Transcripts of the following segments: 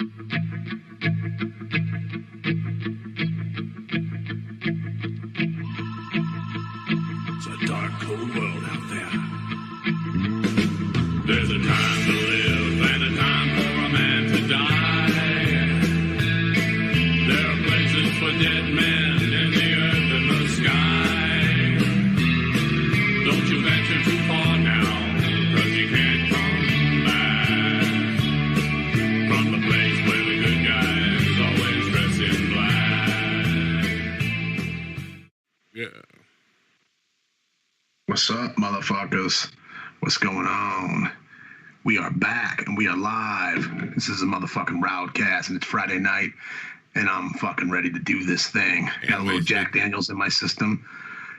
It's a dark, cold world out there. There's a time to live and a time for a man to die. There are places for dead men in the earth and the sky. Don't you venture too far now, 'cause you can't come back from the place where the good guys always dress in black. Yeah. What's up, motherfuckers? What's going on? We are back and we are live. This is a motherfucking RowdCAST and it's Friday night and I'm fucking ready to do this thing. Got a little Jack Daniels in my system.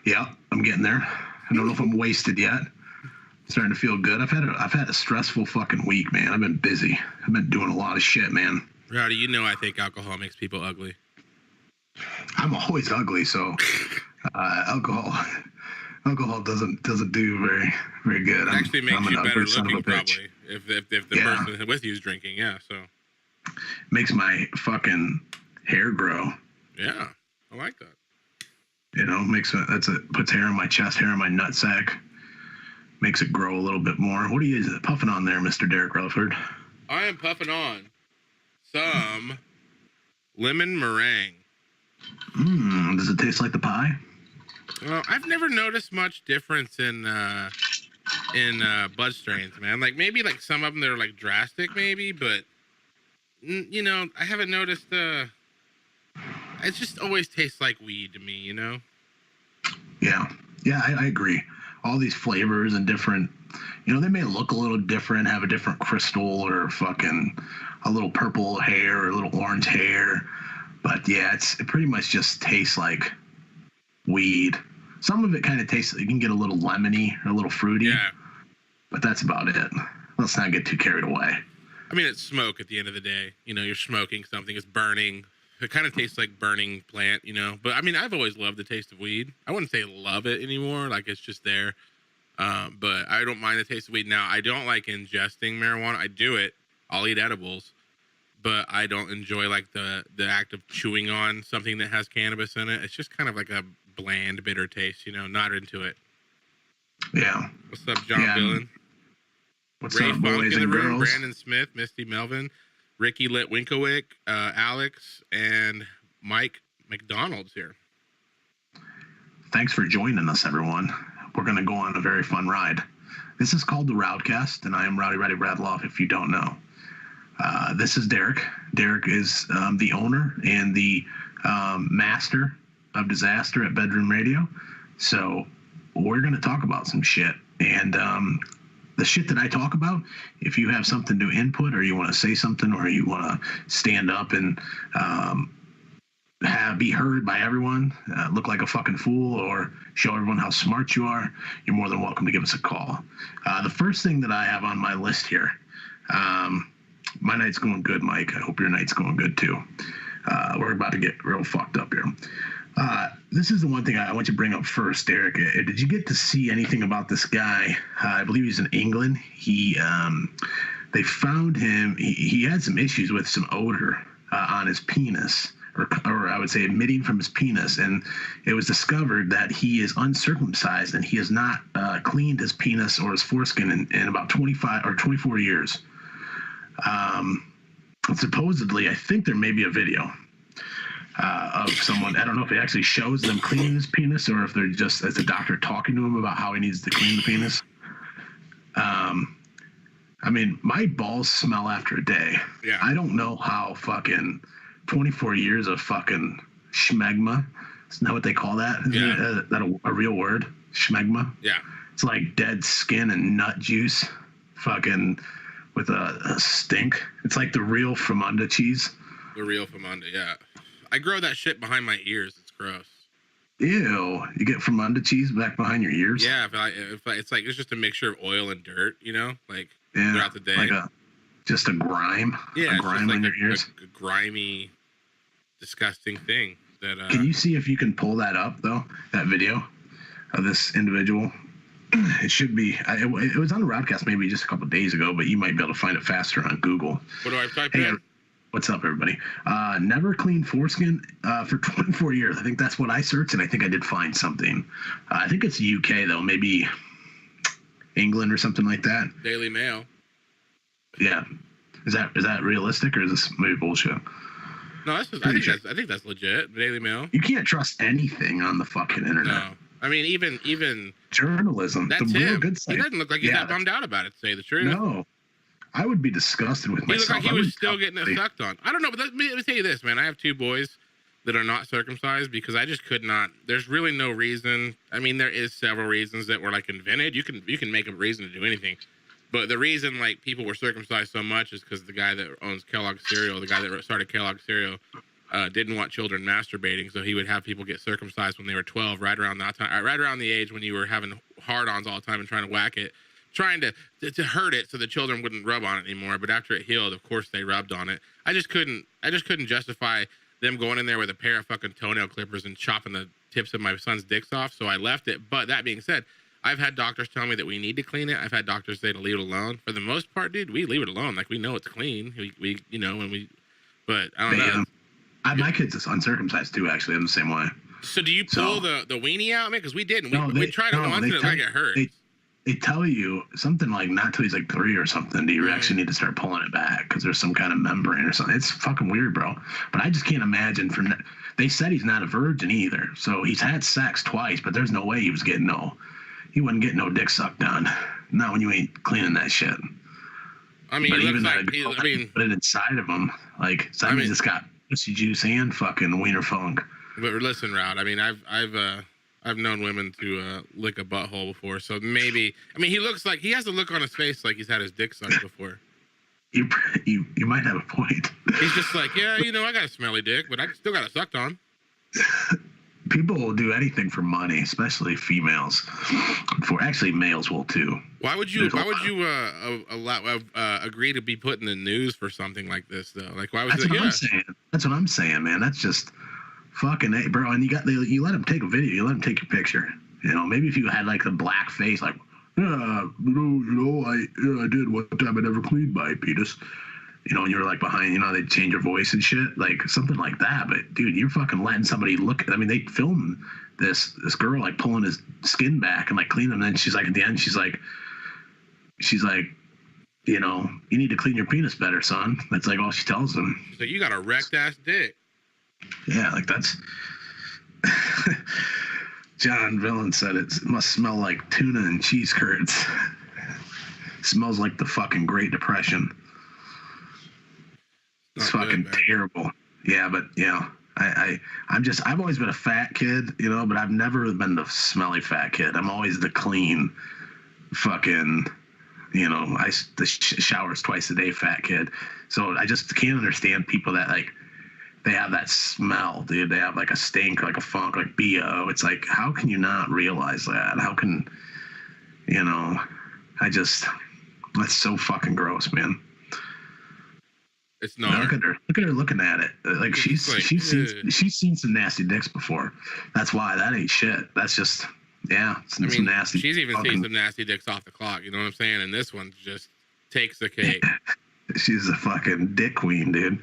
Yeah, I'm getting there. I don't know if I'm wasted yet. Starting to feel good. I've had a stressful fucking week, man. I've been busy. I've been doing a lot of shit, man. Rowdy, you know I think alcohol makes people ugly. I'm always ugly, so alcohol doesn't do very good. It actually makes you better looking, probably, if the Yeah. person with you is drinking. Yeah, so Makes my fucking hair grow. yeah, I like that. You know, puts hair on my chest, hair on my nutsack, makes it grow a little bit more. What are you puffing on there, Mr. Derek Rutherford? I am puffing on some lemon meringue. Does it taste like the pie? Well, I've never noticed much difference in bud strains, man. Like maybe like some of them they're like drastic, maybe, but you know, I haven't noticed. It just always tastes like weed to me, you know. Yeah, I agree. All these flavors and different, you know, they may look a little different, have a different crystal or fucking a little purple hair or a little orange hair, but yeah, it pretty much just tastes like weed. Some of it kind of tastes, you can get a little lemony or a little fruity. Yeah. But that's about it. Let's not get too carried away. I mean, it's smoke at the end of the day. You know, you're smoking something, it's burning. It kind of tastes like burning plant, you know. But I mean, I've always loved the taste of weed. I wouldn't say love it anymore, like it's just there. But I don't mind the taste of weed. Now, I don't like ingesting marijuana. I do it. I'll eat edibles. But I don't enjoy like the act of chewing on something that has cannabis in it. It's just kind of like a bland, bitter taste, you know, not into it. Yeah. What's up, John Dillon? What's Ray up, Funk boys in the and room, girls? Brandon Smith, Misty Melvin, Ricky Litwinkowick, Alex, and Mike McDonald's here. Thanks for joining us, everyone. We're going to go on a very fun ride. This is called the RowdCAST, and I am Rowdy Roddy Bradloff, if you don't know. This is Derek. Derek is the owner and the master of disaster at Bedroom Radio. So we're going to talk about some shit. And the shit that I talk about, if you have something to input or you want to say something or you want to stand up and be heard by everyone, look like a fucking fool or show everyone how smart you are, you're more than welcome to give us a call. The first thing that I have on my list here, my night's going good, Mike. I hope your night's going good too. We're about to get real fucked up here. This is the one thing I want you to bring up first, Derek. Did you get to see anything about this guy? I believe he's in England. They found him. He had some issues with some odor on his penis, or I would say emitting from his penis. And it was discovered that he is uncircumcised and he has not cleaned his penis or his foreskin in about 25 or 24 years. Supposedly, I think there may be a video of someone. I don't know if it actually shows them cleaning his penis or if they're just as a doctor talking to him about how he needs to clean the penis. I mean, my balls smell after a day. Yeah. I don't know how fucking 24 years of fucking schmegma. Isn't that what they call that? Isn't that a real word? Schmegma? Yeah. It's like dead skin and nut juice. Fucking with a stink. It's like the real Famunda cheese. The real Famunda, yeah. I grow that shit behind my ears. It's gross. Ew. You get Famunda cheese back behind your ears? Yeah, it's like it's just a mixture of oil and dirt, you know, like throughout the day. Like just a grime. Yeah, a grime in your ears. A grimy, disgusting thing. That. Can you see if you can pull that up though? That video of this individual. It should be. It was on the RowdCAST maybe just a couple of days ago, but you might be able to find it faster on Google. What do I type in? What's up, everybody? Never cleaned foreskin for 24 years. I think that's what I searched, and I think I did find something. I think it's UK though, maybe England or something like that. Daily Mail. Yeah, is that realistic or is this maybe bullshit? No, I think that's legit. Daily Mail. You can't trust anything on the fucking internet. No, I mean even journalism. That's the real him. good side. He doesn't look like he's that bummed out about it. To say the truth. No. I would be disgusted with He looked myself. like he was still getting it sucked on. I don't know, but let me tell you this, man. I have 2 boys that are not circumcised because I just could not. There's really no reason. I mean, there is several reasons that were like invented. You can make a reason to do anything, but the reason like people were circumcised so much is because the guy that owns Kellogg's cereal, the guy that started Kellogg's cereal, didn't want children masturbating, so he would have people get circumcised when they were 12, right around that time, right around the age when you were having hard-ons all the time and trying to whack it. Trying to hurt it so the children wouldn't rub on it anymore. But after it healed, of course they rubbed on it. I just couldn't justify them going in there with a pair of fucking toenail clippers and chopping the tips of my son's dicks off. So I left it. But that being said, I've had doctors tell me that we need to clean it. I've had doctors say to leave it alone. For the most part, dude, we leave it alone. Like we know it's clean. We but I don't know. My kids is uncircumcised too. Actually, I'm the same way. So do you pull the weenie out, man? Because we didn't. We tried it once and it like it hurt. They tell you something like not till he's like 3 or something. Do you actually need to start pulling it back because there's some kind of membrane or something? It's fucking weird, bro. But I just can't imagine. They said he's not a virgin either, so he's had sex twice, but there's no way he wouldn't get no dick sucked on. Not when you ain't cleaning that shit. I mean, put it inside of him. Like, Simon just got pussy juice and fucking wiener funk. But listen, Rowd. I mean, I've known women to lick a butthole before, so maybe. I mean, he has a look on his face like he's had his dick sucked before. You might have a point. He's just like, yeah, I got a smelly dick, but I still got it sucked on. People will do anything for money, especially females. Actually, males will too. Why would you agree to be put in the news for something like this though? Like, why was That's what I'm saying. That's what I'm saying, man. That's just. Fucking A, bro, and you let him take a video, you let him take your picture. Maybe if you had like the black face, like, I did one time I never cleaned my penis. And you're like behind, they change your voice and shit, like something like that. But dude, you're fucking letting somebody look. I mean, they filmed this girl like pulling his skin back and like cleaning him. And then she's like, at the end, she's like, you need to clean your penis better, son. That's like all she tells him. So you got a wrecked ass dick. Yeah, like that's. John Villain said it must smell like tuna and cheese curds. Smells like the fucking Great Depression. It's fucking terrible. Yeah, but I've always been a fat kid, but I've never been the smelly fat kid. I'm always the clean, fucking, the showers twice a day fat kid. So I just can't understand people that like. They have that smell, dude. They have like a stink, like a funk, like BO. It's like, how can you not realize that? How can, that's so fucking gross, man. It's not. Look at her looking at it. Like she's seen some nasty dicks before. That's why that ain't shit. That's just, some nasty. She's even seen some nasty dicks off the clock. You know what I'm saying? And this one just takes the cake. She's a fucking dick queen, dude.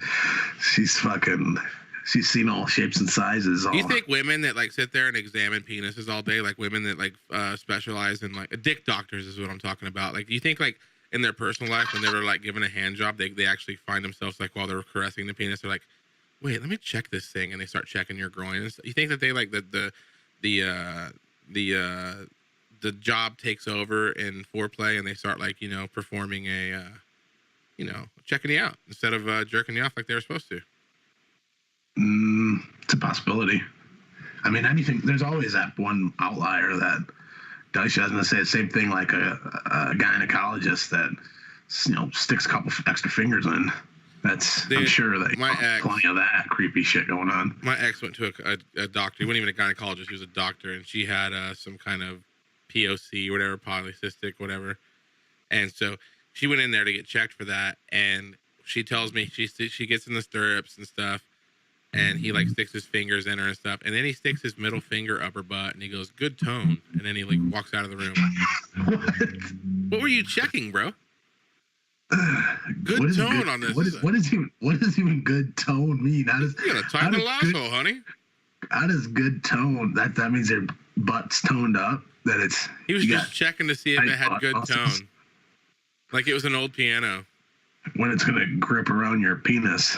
She's seen all shapes and sizes. Do you think women that like sit there and examine penises all day, like women that like specialize in like dick doctors is what I'm talking about. Like, do you think like in their personal life when they were like given a hand job, they actually find themselves like while they're caressing the penis, they're like, wait, let me check this thing, and they start checking your groin. And you think that they like the job takes over in foreplay and they start like performing a checking you out instead of jerking you off like they were supposed to? It's a possibility. I mean, anything. There's always that one outlier that does. I was going to say the same thing, like a gynecologist that sticks a couple extra fingers in. I'm sure that plenty of that creepy shit going on. My ex went to a doctor. He wasn't even a gynecologist. He was a doctor, and she had some kind of POC, whatever, polycystic, whatever, and so. She went in there to get checked for that, and she tells me she gets in the stirrups and stuff, and he like sticks his fingers in her and stuff, and then he sticks his middle finger up her butt, and he goes, "Good tone," and then he like walks out of the room. What were you checking, bro? Good what is tone good, on this. what does even good tone mean? You gotta tighten the asshole, honey. How does good tone? That means their butt's toned up. That it's. He was just checking to see if it had good muscles. tone, like it was an old piano. When it's gonna grip around your penis,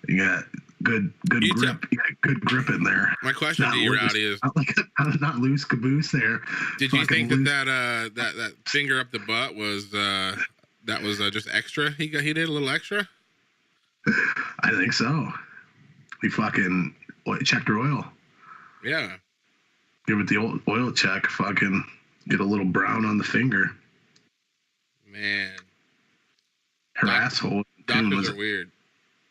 you got good grip. You got good grip in there. My question to you, Rowdy, is not loose caboose there. Did you think that finger up the butt was just extra? He did a little extra. I think so. We fucking checked her oil. Yeah. Give it the oil check. Fucking get a little brown on the finger. Man. Her asshole. Doctors are weird.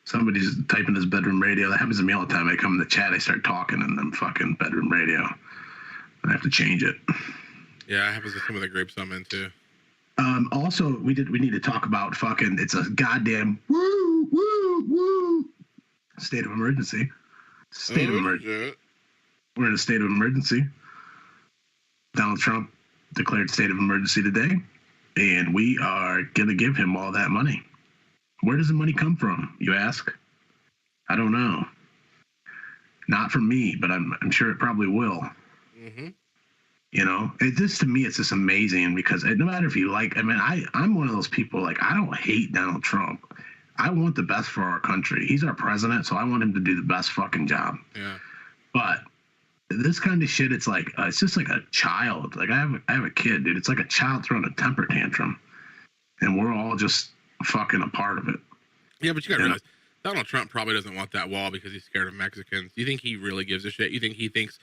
Somebody's typing his bedroom radio. That happens to me all the time. I come in the chat, I start talking in them fucking bedroom radio. I have to change it. Yeah, it happens to some of the groups I'm into. Also, we need to talk about fucking. It's a goddamn woo state of emergency. State of emergency. We're in a state of emergency. Donald Trump declared state of emergency today, and we are gonna give him all that money. Where does the money come from, you ask? I don't know. Not from me, but I'm sure it probably will. Mm-hmm. You know, to me, it's just amazing because no matter if you like, I mean, I'm one of those people, like, I don't hate Donald Trump. I want the best for our country. He's our president, so I want him to do the best fucking job. Yeah. But this kind of shit, it's like, it's just like a child. Like, I have a kid, dude. It's like a child throwing a temper tantrum. And we're all just fucking a part of it. Yeah, but you gotta realize, Donald Trump probably doesn't want that wall because he's scared of Mexicans. You think he really gives a shit? You think he thinks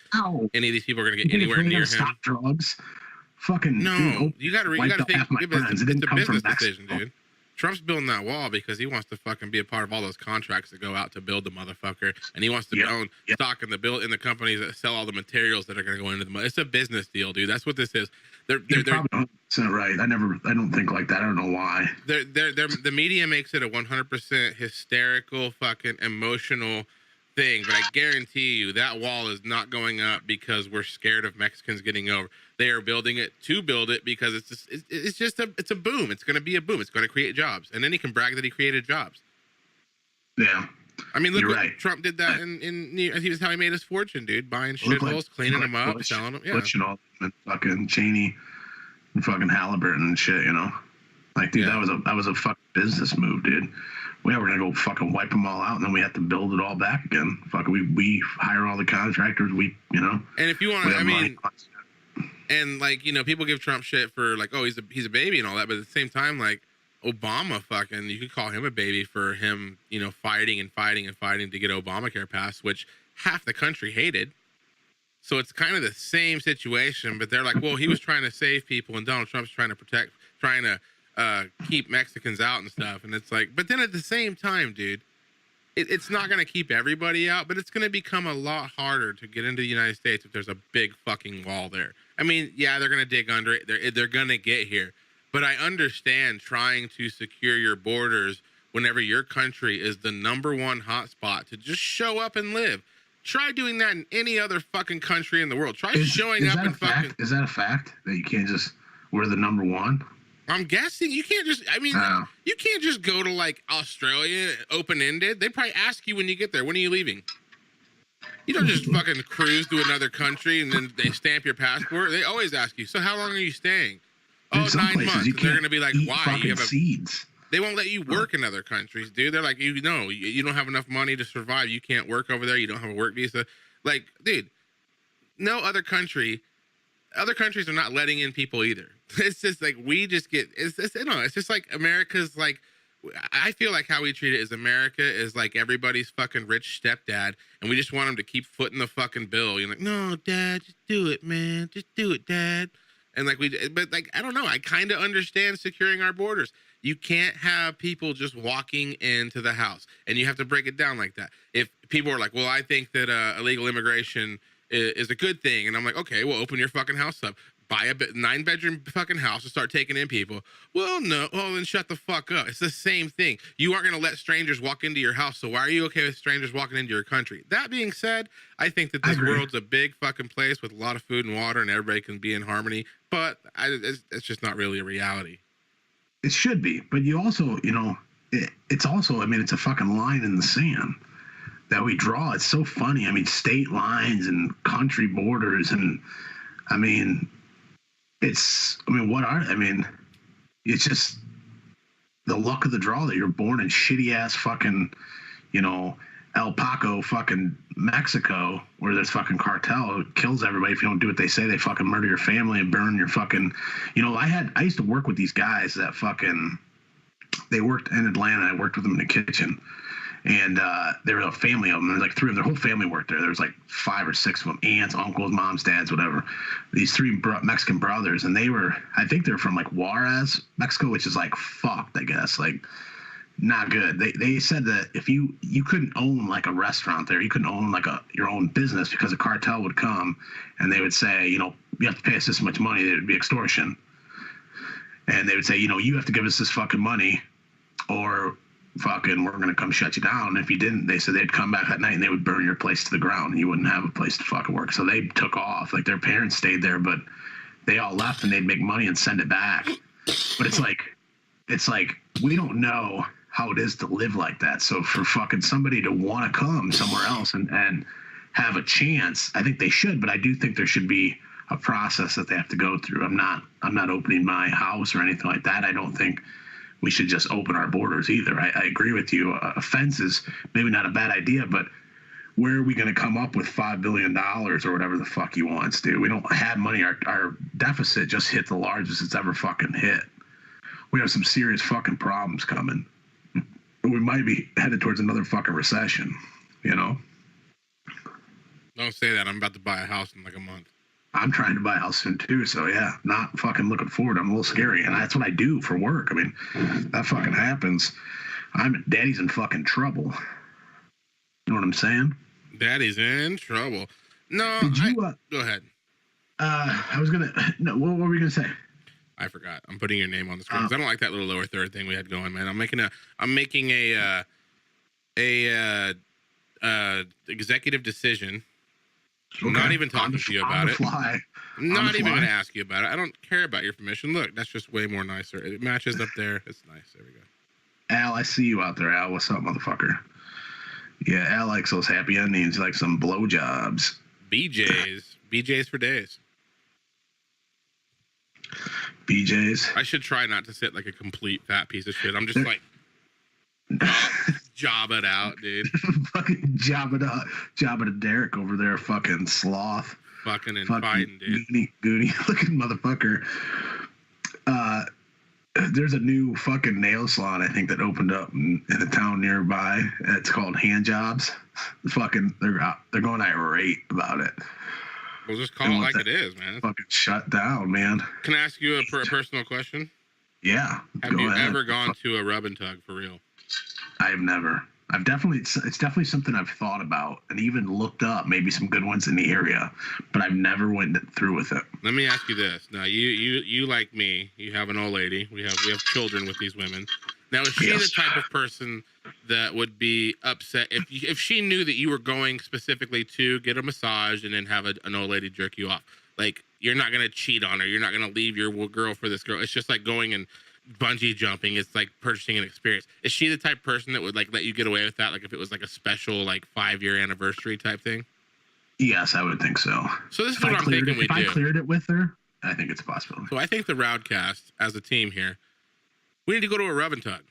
any of these people are gonna get anywhere near him? Stop drugs. Fucking no. Dude, you gotta think. It's a business decision, dude. Trump's building that wall because he wants to fucking be a part of all those contracts that go out to build the motherfucker, and he wants to own stock in the companies that sell all the materials that are going to go into the. It's a business deal, dude. That's what this is. You're probably 100% right. I don't think like that. I don't know why. The media makes it a 100% hysterical, fucking emotional thing, but I guarantee you that wall is not going up because we're scared of Mexicans getting over. They are building it to build it because it's a boom. It's going to be a boom. It's going to create jobs, and then he can brag that he created jobs. Yeah. I mean, look what Trump did that in he was how he made his fortune, dude. Buying shitholes, cleaning them up, selling them. Yeah. Bush and all, and fucking Cheney and fucking Halliburton and shit, you know? Like, dude, that was a fucking business move, dude. We're gonna go fucking wipe them all out, and then we have to build it all back again. Fucking, we hire all the contractors. You know. And if you want, I mean, and like, you know, people give Trump shit for like, oh, he's a baby and all that, but at the same time, like, Obama, fucking, you could call him a baby for him, you know, fighting to get Obamacare passed, which half the country hated. So it's kind of the same situation, but they're like, well, he was trying to save people, and Donald Trump's trying to keep Mexicans out and stuff. And it's like, but then at the same time, dude, it's not going to keep everybody out, but it's going to become a lot harder to get into the United States if there's a big fucking wall there. I mean, yeah, they're going to dig under it. They're going to get here. But I understand trying to secure your borders whenever your country is the number one hotspot to just show up and live. Try doing that in any other fucking country in the world. Try showing up and fucking... Is that a fact? That you can't just... We're the number one? I'm guessing you can't just... I mean, you can't just go to, like, Australia open-ended. They probably ask you when you get there, when are you leaving? You don't just fucking cruise to another country and then they stamp your passport. They always ask you, so how long are you staying? Oh, 9 months. They're going to be like, why? You have seeds. They won't let you work in other countries, dude. They're like, you don't have enough money to survive. You can't work over there. You don't have a work visa. Like, dude, no other countries are not letting in people either. It's just like, it's just like America's like, I feel like how we treat it is America is like everybody's fucking rich stepdad, and we just want him to keep footing the fucking bill. You're like, no, Dad, just do it, man. Just do it, Dad. And like but like, I don't know. I kind of understand securing our borders. You can't have people just walking into the house, and you have to break it down like that. If people are like, well, I think that illegal immigration is a good thing, and I'm like, okay, well, open your fucking house up. Buy a 9-bedroom fucking house and start taking in people. Well, no. Well, then shut the fuck up. It's the same thing. You aren't going to let strangers walk into your house, so why are you okay with strangers walking into your country? That being said, I think that this world's a big fucking place with a lot of food and water, and everybody can be in harmony, but it's just not really a reality. It should be, but you also, it's also, I mean, it's a fucking line in the sand that we draw. It's so funny. I mean, state lines and country borders, and I mean, it's just the luck of the draw that you're born in shitty ass fucking, El Paco, fucking Mexico, where this fucking cartel who kills everybody if you don't do what they say. They fucking murder your family and burn your fucking, I used to work with these guys that fucking, they worked in Atlanta. I worked with them in the kitchen, and there was a family of them. There's like three of their whole family worked there. There was like 5 or 6 of them, aunts, uncles, moms, dads, whatever. These 3 Mexican brothers, and I think they're from like Juarez, Mexico, which is like fucked, I guess, like not good. They said that if you couldn't own like a restaurant there, you couldn't own like your own business, because a cartel would come and they would say, you have to pay us this much money. It would be extortion, and they would say, you have to give us this fucking money, or fucking we're gonna come shut you down. And if you didn't, they said they'd come back at night and they would burn your place to the ground, and you wouldn't have a place to fucking work. So they took off. Like, their parents stayed there, but they all left, and they'd make money and send it back. But it's like we don't know how it is to live like that. So for fucking somebody to want to come somewhere else and have a chance, I think they should. But I do think there should be a process that they have to go through. I'm not opening my house or anything like that. I don't think we should just open our borders either. I agree with you. A fence is maybe not a bad idea, but where are we going to come up with $5 billion or whatever the fuck he wants, dude? We don't have money. Our deficit just hit the largest it's ever fucking hit. We have some serious fucking problems coming. We might be headed towards another fucking recession, Don't say that. I'm about to buy a house in like a month. I'm trying to buy a house soon too, so yeah, not fucking looking forward. I'm a little scary, and that's what I do for work. I mean, that fucking happens. Daddy's in fucking trouble. You know what I'm saying? Daddy's in trouble. No, go ahead. I was gonna. No, what were we gonna say? I forgot. I'm putting your name on the screen. I don't like that little lower third thing we had going, man. I'm making a executive decision. Okay. I'm not even talking to you about it. I'm not even going to ask you about it. I don't care about your permission. Look, that's just way more nicer. It matches up there. It's nice. There we go. Al, I see you out there, Al. What's up, motherfucker? Yeah, Al likes those happy endings, like some blowjobs. BJ's for days. BJ's. I should try not to sit like a complete fat piece of shit. I'm just like job it out, dude. Fucking job it up. Job it to Derek over there, fucking sloth. Fucking fighting, dude. Goody looking motherfucker. There's a new fucking nail salon, I think, that opened up in a town nearby. It's called Hand Jobs. They're going irate about it. We'll just call it like it is, man. Fucking shut down, man. Can I ask you a personal question? Yeah. Have you ever gone to a rub and tug for real? I've never. It's definitely something I've thought about and even looked up maybe some good ones in the area, but I've never went through with it. Let me ask you this. Now, you like me, you have an old lady. We have children with these women. Now, is she the type of person that would be upset if she knew that you were going specifically to get a massage and then have an old lady jerk you off? Like, you're not going to cheat on her. You're not going to leave your girl for this girl. It's just like going and bungee jumping. It's like purchasing an experience. Is she the type of person that would like let you get away with that? Like if it was like a special like 5-year anniversary type thing? Yes, I would think so. So this is what I'm thinking we do. If I cleared it with her, I think it's possible. So I think the RowdCAST as a team here, we need to go to a rub and tug,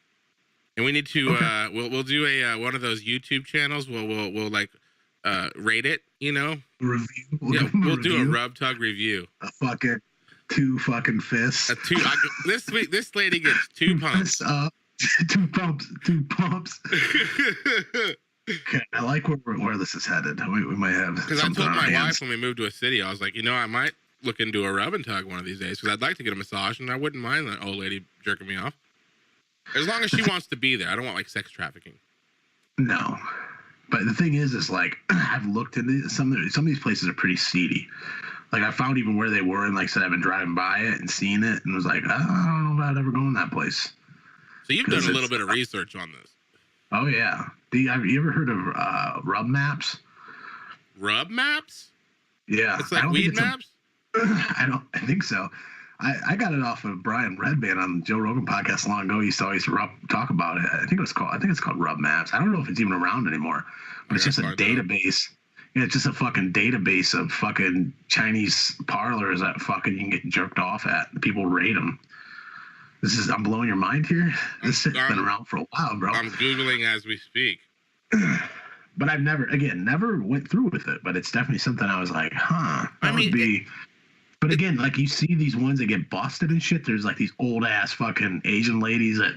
and we need to we'll do a one of those YouTube channels. We'll like rate it. Review. We'll do a rub tug review. A fucking 2 fucking fists. This week, this lady gets 2 pumps. 2 pumps. 2 pumps. Okay, I like where this is headed. We might have. Because I told my wife when we moved to a city, I was like, I might look into a rub and tug one of these days because I'd like to get a massage and I wouldn't mind that old lady jerking me off. As long as she wants to be there. I don't want like sex trafficking. No. But the thing is like I've looked into some of these places are pretty seedy. Like I found even where they were, and like I said, I've been driving by it and seeing it, and was like, I don't know about ever going to that place. So you've done a little bit of research on this. Oh yeah. Have you ever heard of Rub Maps? Rub Maps? Yeah. It's like weed maps? I think so. I got it off of Brian Redband on the Joe Rogan podcast long ago. He used to always talk about it. I think it's called Rub Maps. I don't know if it's even around anymore, but it's just a database. Yeah, it's just a fucking database of fucking Chinese parlors that fucking you can get jerked off at. People rate them. I'm blowing your mind here. This has been around for a while, bro. I'm Googling as we speak. But I've never went through with it. But it's definitely something I was like, huh. But again, like you see these ones that get busted and shit. There's like these old ass fucking Asian ladies that.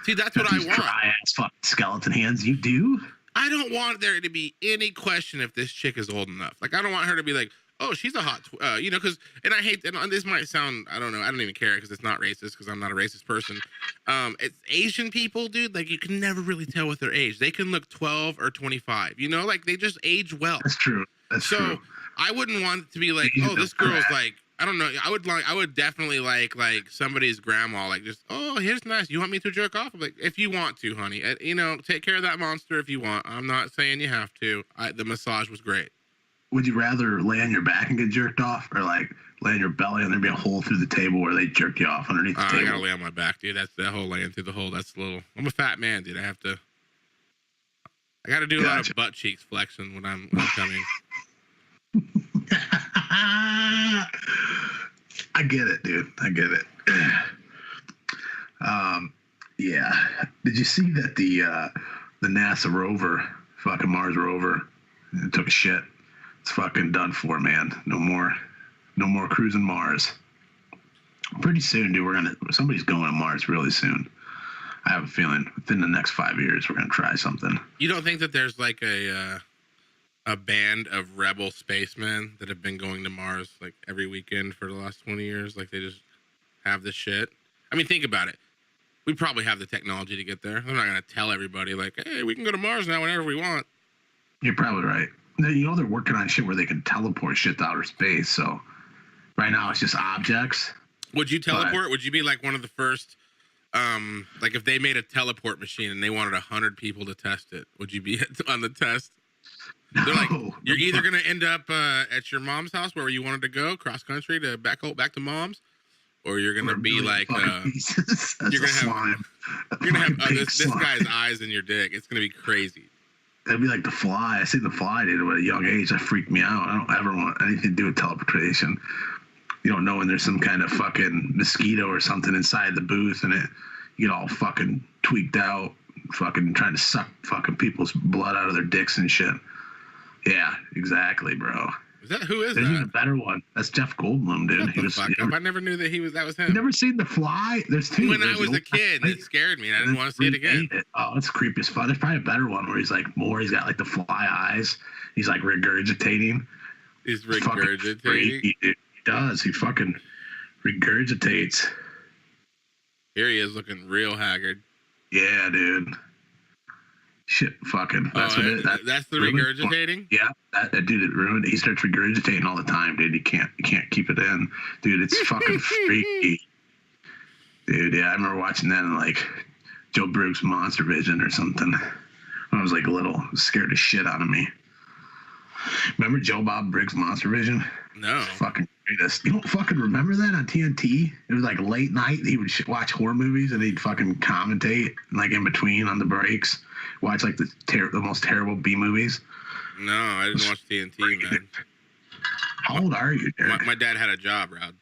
See, that's what I want. Dry ass fucking skeleton hands. You do? I don't want there to be any question if this chick is old enough. Like, I don't want her to be like, oh, she's a hot, because, and I hate, and this might sound, I don't know, I don't even care because it's not racist because I'm not a racist person. It's Asian people, dude, like, you can never really tell with their age. They can look 12 or 25, like, they just age well. That's true. So, I wouldn't want it to be like, oh, this girl's like, I don't know. I would definitely like somebody's grandma, like just, oh, here's nice. You want me to jerk off? I'm like, if you want to, honey, take care of that monster if you want. I'm not saying you have to. The massage was great. Would you rather lay on your back and get jerked off, or like lay on your belly and there be a hole through the table where they jerk you off underneath the table? I gotta lay on my back, dude. That's that whole laying through the hole. That's a little. I'm a fat man, dude. I gotta do a lot of butt cheeks flexing when I'm coming. I get it, dude. I get it. Yeah. Did you see that the NASA rover, fucking Mars rover, took a shit? It's fucking done for, man. No more cruising Mars. Pretty soon, dude. Somebody's going to Mars really soon. I have a feeling within the next 5 years we're gonna try something. You don't think that there's like a band of rebel spacemen that have been going to Mars like every weekend for the last 20 years? Like they just have this shit. I mean, think about it. We probably have the technology to get there. I'm not gonna tell everybody like, hey, we can go to Mars now whenever we want. You're probably right. They're working on shit where they can teleport shit to outer space. So right now it's just objects. Would you teleport? Would you be like one of the first? Like if they made a teleport machine and they wanted 100 people to test it, would you be on the test? No, they're like, you're either gonna end up at your mom's house where you wanted to go cross country to back to mom's, or you're gonna be like, you're gonna have this guy's eyes in your dick. It's gonna be crazy. It'd be like The Fly. I seen The Fly, dude, at a young age. That freaked me out. I don't ever want anything to do with teleportation. You don't know when there's some kind of fucking mosquito or something inside the booth and you get all fucking tweaked out, fucking trying to suck fucking people's blood out of their dicks and shit. Yeah, exactly, bro. Who is There's that? even a better one. That's Jeff Goldblum, dude. I never knew that that was him. You never seen The Fly? There's two. When I was a kid, it scared me. I didn't want to see it again. Oh, it's creepy as fuck. There's probably a better one where he's got like the fly eyes. He's like regurgitating. He's regurgitating. He does. He fucking regurgitates. Here he is looking real haggard. Yeah, dude. Shit, fucking. That's what it is. That's the regurgitating? Yeah, that dude, it ruined. He starts regurgitating all the time, dude. You can't keep it in. Dude, it's fucking freaky. Dude, yeah, I remember watching that in like Joe Briggs' Monster Vision or something. When I was like little, it scared the shit out of me. Remember Joe Bob Briggs' Monster Vision? No. Fucking greatest. You don't fucking remember that on TNT? It was like late night. He would watch horror movies and he'd fucking commentate like in between on the breaks. Watch like the most terrible B movies. No, I didn't watch TNT, man. How old are you, Derek? My dad had a job, Rowd.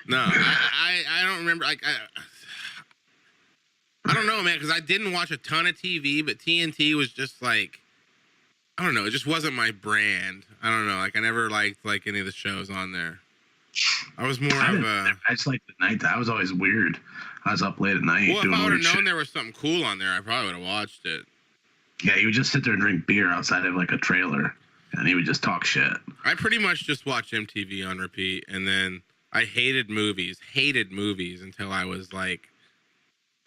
No, I don't remember. Like I don't know, man, because I didn't watch a ton of TV, but TNT was just like, I don't know, it just wasn't my brand. I don't know, like I never liked like any of the shows on there. I was more of a. I just like the night. I was always weird. I was up late at night. Well, if I would have known there was something cool on there, I probably would have watched it. Yeah, he would just sit there and drink beer outside of like a trailer, and he would just talk shit. I pretty much just watched MTV on repeat, and then I hated movies until I was like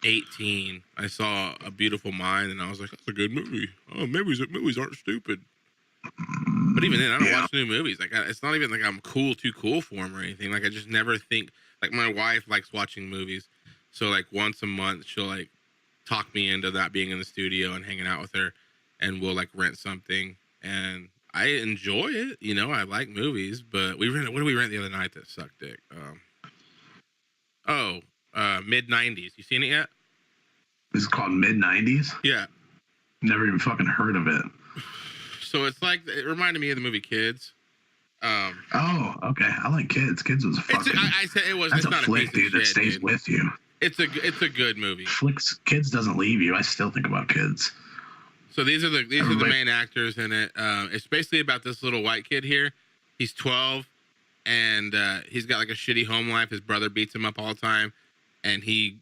18. I saw A Beautiful Mind, and I was like, that's a good movie. Oh, movies aren't stupid. But even then, I don't watch new movies. Like, it's not even like I'm too cool for them or anything. Like, I just never think. Like, my wife likes watching movies, so like once a month she'll like talk me into that being in the studio and hanging out with her, and we'll like rent something. And I enjoy it. You know, I like movies, but what did we rent the other night that sucked dick? Mid '90s. You seen it yet? This is called Mid '90s. Yeah. Never even fucking heard of it. So it's like it reminded me of the movie Kids. Oh, okay. I like Kids. Kids was fucking. I said it was. That's it's a not flick, a piece dude. of That shit, stays dude. with you. It's a good movie. Kids doesn't leave you. I still think about Kids. So these are the main actors in it. It's basically about this little white kid here. He's 12, and he's got like a shitty home life. His brother beats him up all the time, and he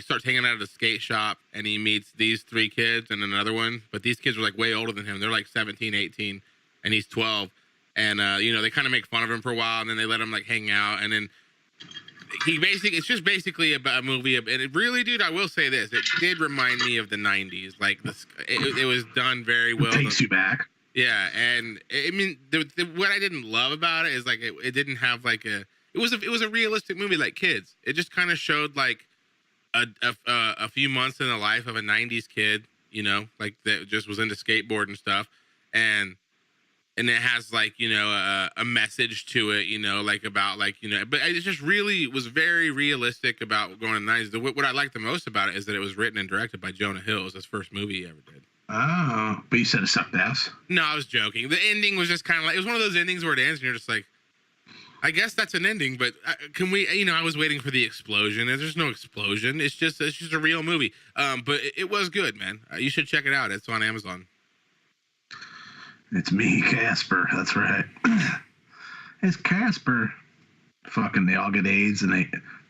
starts hanging out at a skate shop, and he meets these 3 kids and another one. But these kids are like way older than him. They're like 17, 18, and he's 12. And they kind of make fun of him for a while, and then they let him like hang out, and then it's just basically about a movie, and it really, dude, I will say this, it did remind me of the '90s. Like this, it was done very well. It takes you back. Yeah, and I mean, what I didn't love about it is like it didn't have like it was a realistic movie like Kids. It just kind of showed like a few months in the life of a '90s kid, like that just was into skateboard and stuff, and it has like a message to it, like about like but it just really was very realistic about going to the '90s. What I liked the most about it is that it was written and directed by Jonah Hill. It was his first movie he ever did. Oh, but you said it sucked ass. No, I was joking. The ending was just kind of like, it was one of those endings where it ends and you're just like, I guess that's an ending, but can we? I was waiting for the explosion. And there's no explosion. It's just a real movie. But it was good, man. You should check it out. It's on Amazon. It's me, Casper. That's right. It's Casper. Fucking, they all get AIDS and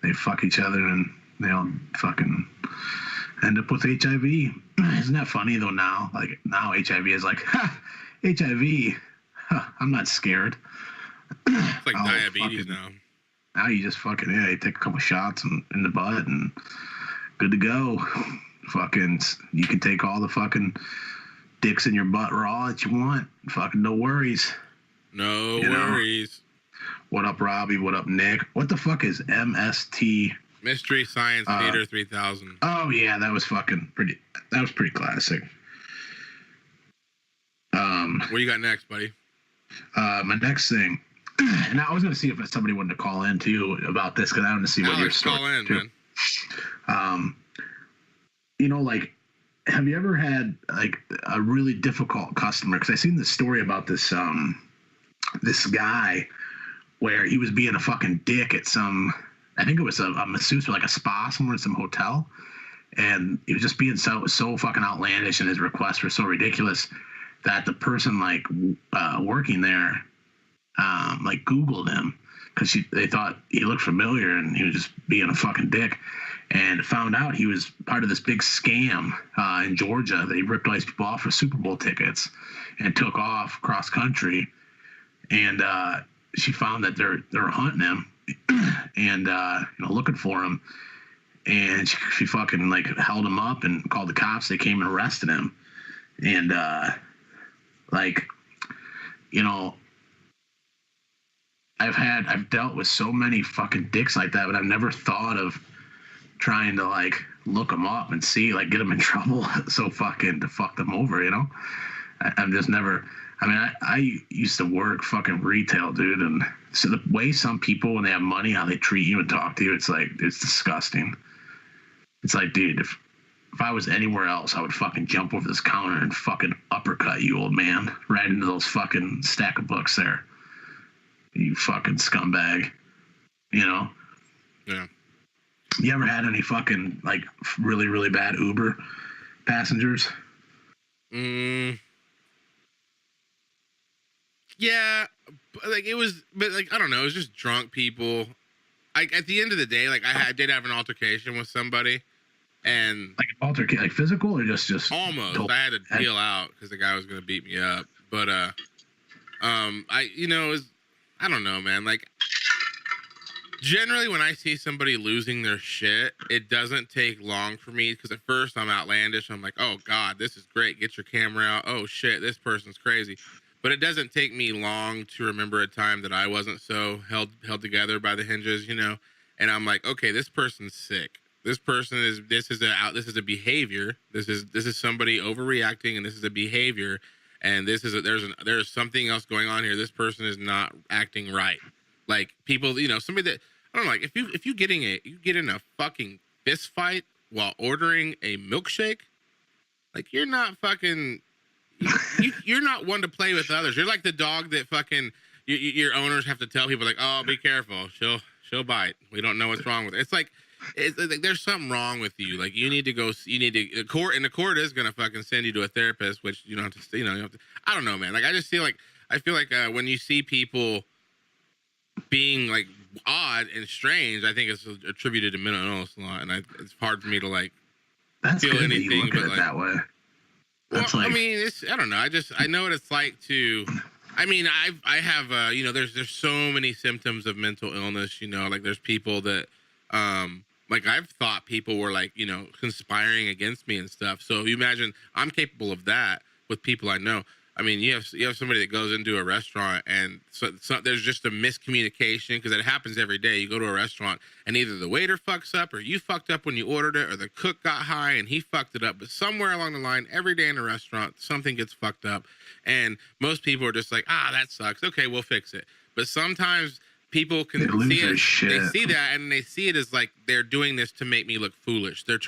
they fuck each other and they all fucking end up with HIV. Isn't that funny though? Now, like now, HIV is like, HIV. I'm not scared. It's like diabetes now. Now you just fucking you take a couple shots in the butt and good to go. Fucking, you can take all the fucking dicks in your butt raw that you want. Fucking no worries. No worries. What up, Robbie? What up, Nick? What the fuck is MST? Mystery Science Theater 3000. Oh yeah, that was pretty classic. What you got next, buddy? My next thing, and I was gonna see if somebody wanted to call in too about this because I want to see what your story. Call in, too. Man. Like, have you ever had like a really difficult customer? Because I seen this story about this this guy where he was being a fucking dick at some, I think it was a masseuse or like a spa somewhere in some hotel, and he was just being so fucking outlandish, and his requests were so ridiculous that the person like working there like Googled him because they thought he looked familiar and he was just being a fucking dick, and found out he was part of this big scam in Georgia that he ripped all these people off for Super Bowl tickets and took off cross country, and she found that they're hunting him and looking for him, and she fucking like held him up and called the cops. They came and arrested him, and I've dealt with so many fucking dicks like that, but I've never thought of trying to like look them up and see, like, get them in trouble so fucking to fuck them over, I've just never. I mean, I used to work fucking retail, dude, and so the way some people, when they have money, how they treat you and talk to you, it's like, it's disgusting. It's like, dude, if I was anywhere else, I would fucking jump over this counter and fucking uppercut you, old man, right into those fucking stack of books there. You fucking scumbag, Yeah. You ever had any fucking like really, really bad Uber passengers? Yeah, like it was, but like I don't know, it was just drunk people. At the end of the day, like I did have an altercation with somebody, and like altercation, like physical, or just almost. I had to deal out because the guy was gonna beat me up. But I don't know, man. Like generally, when I see somebody losing their shit, it doesn't take long for me because at first I'm outlandish. I'm like, oh God, this is great. Get your camera out. Oh shit, this person's crazy. But it doesn't take me long to remember a time that I wasn't so held together by the hinges, And I'm like, okay, this person's sick. This is a behavior. This is somebody overreacting, and this is a behavior. and there's something else going on here. This person is not acting right. Like people, somebody that I don't know, like if you get in a fucking fist fight while ordering a milkshake, like you're not fucking. You're not one to play with others. You're like the dog that fucking your owners have to tell people like, oh, be careful, she'll bite. We don't know what's wrong with it. It's like there's something wrong with you. Like you need to go. The court is gonna fucking send you to a therapist, which you don't have to. You have to. I don't know, man. Like I feel like when you see people being like odd and strange, I think it's attributed to mental illness a lot, and it's hard for me to like feel good anything. That you look at it like, that way. Well, I mean, I don't know. I know what it's like to. I mean, I have there's so many symptoms of mental illness. Like there's people that like I've thought people were like conspiring against me and stuff. So if you imagine, I'm capable of that with people I know. I mean, you have somebody that goes into a restaurant and so there's just a miscommunication because it happens every day. You go to a restaurant and either the waiter fucks up or you fucked up when you ordered it or the cook got high and he fucked it up. But somewhere along the line, every day in a restaurant, something gets fucked up. And most people are just like, that sucks. Okay, we'll fix it. But sometimes people can see it. They see that and they see it as like they're doing this to make me look foolish. They're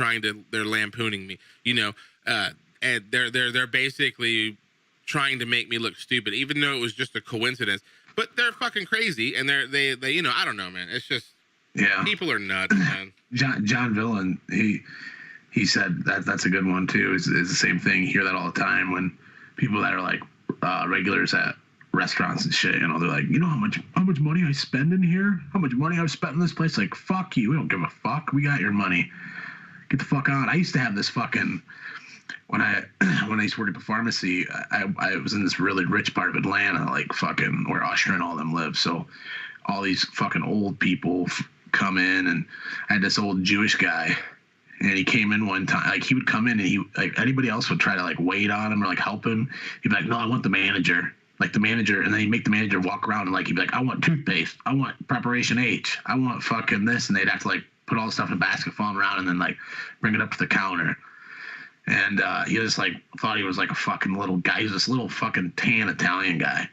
lampooning me, and they're basically trying to make me look stupid, even though it was just a coincidence. But they're fucking crazy, and they I don't know, man. It's just people are nuts, man. John Villain, he said that's a good one too. Is the same thing. You hear that all the time when people that are like regulars at restaurants and shit. They're like, how much money I spend in here? How much money I've spent in this place? Like, fuck you. We don't give a fuck. We got your money. Get the fuck on. I used to have this fucking. When I used to work at the pharmacy, I was in this really rich part of Atlanta, like fucking where Usher and all them live. So all these fucking old people come in, and I had this old Jewish guy, and he came in one time. Like he would come in, and he like anybody else would try to like wait on him or like help him. He'd be like, "No, I want the manager." Like the manager, and then he'd make the manager walk around and like he'd be like, "I want toothpaste. I want preparation H. I want fucking this," and they'd have to like put all the stuff in a basket, follow him around, and then like bring it up to the counter. And he just like thought he was like a fucking little guy. He's this little fucking tan Italian guy.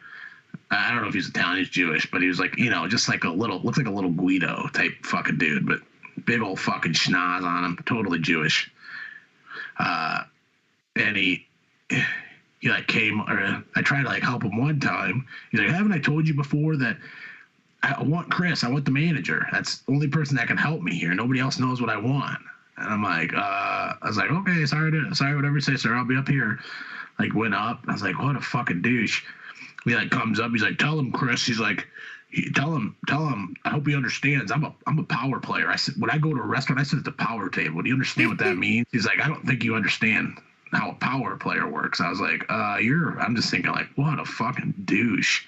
I don't know if he's Italian, he's Jewish, but he was like, just like looks like a little Guido type fucking dude, but big old fucking schnoz on him, totally Jewish. And he like came, or I tried to like help him one time. He's like, haven't I told you before that I want Chris? I want the manager. That's the only person that can help me here. Nobody else knows what I want. And I'm like, I was like, okay, sorry, whatever you say, sir. I'll be up here. Like, went up. I was like, what a fucking douche. He like comes up. He's like, tell him, Chris. He's like, tell him. I hope he understands. I'm a power player. I said, when I go to a restaurant, I sit at the power table. Do you understand what that means? He's like, I don't think you understand how a power player works. I was like, I'm just thinking like, what a fucking douche.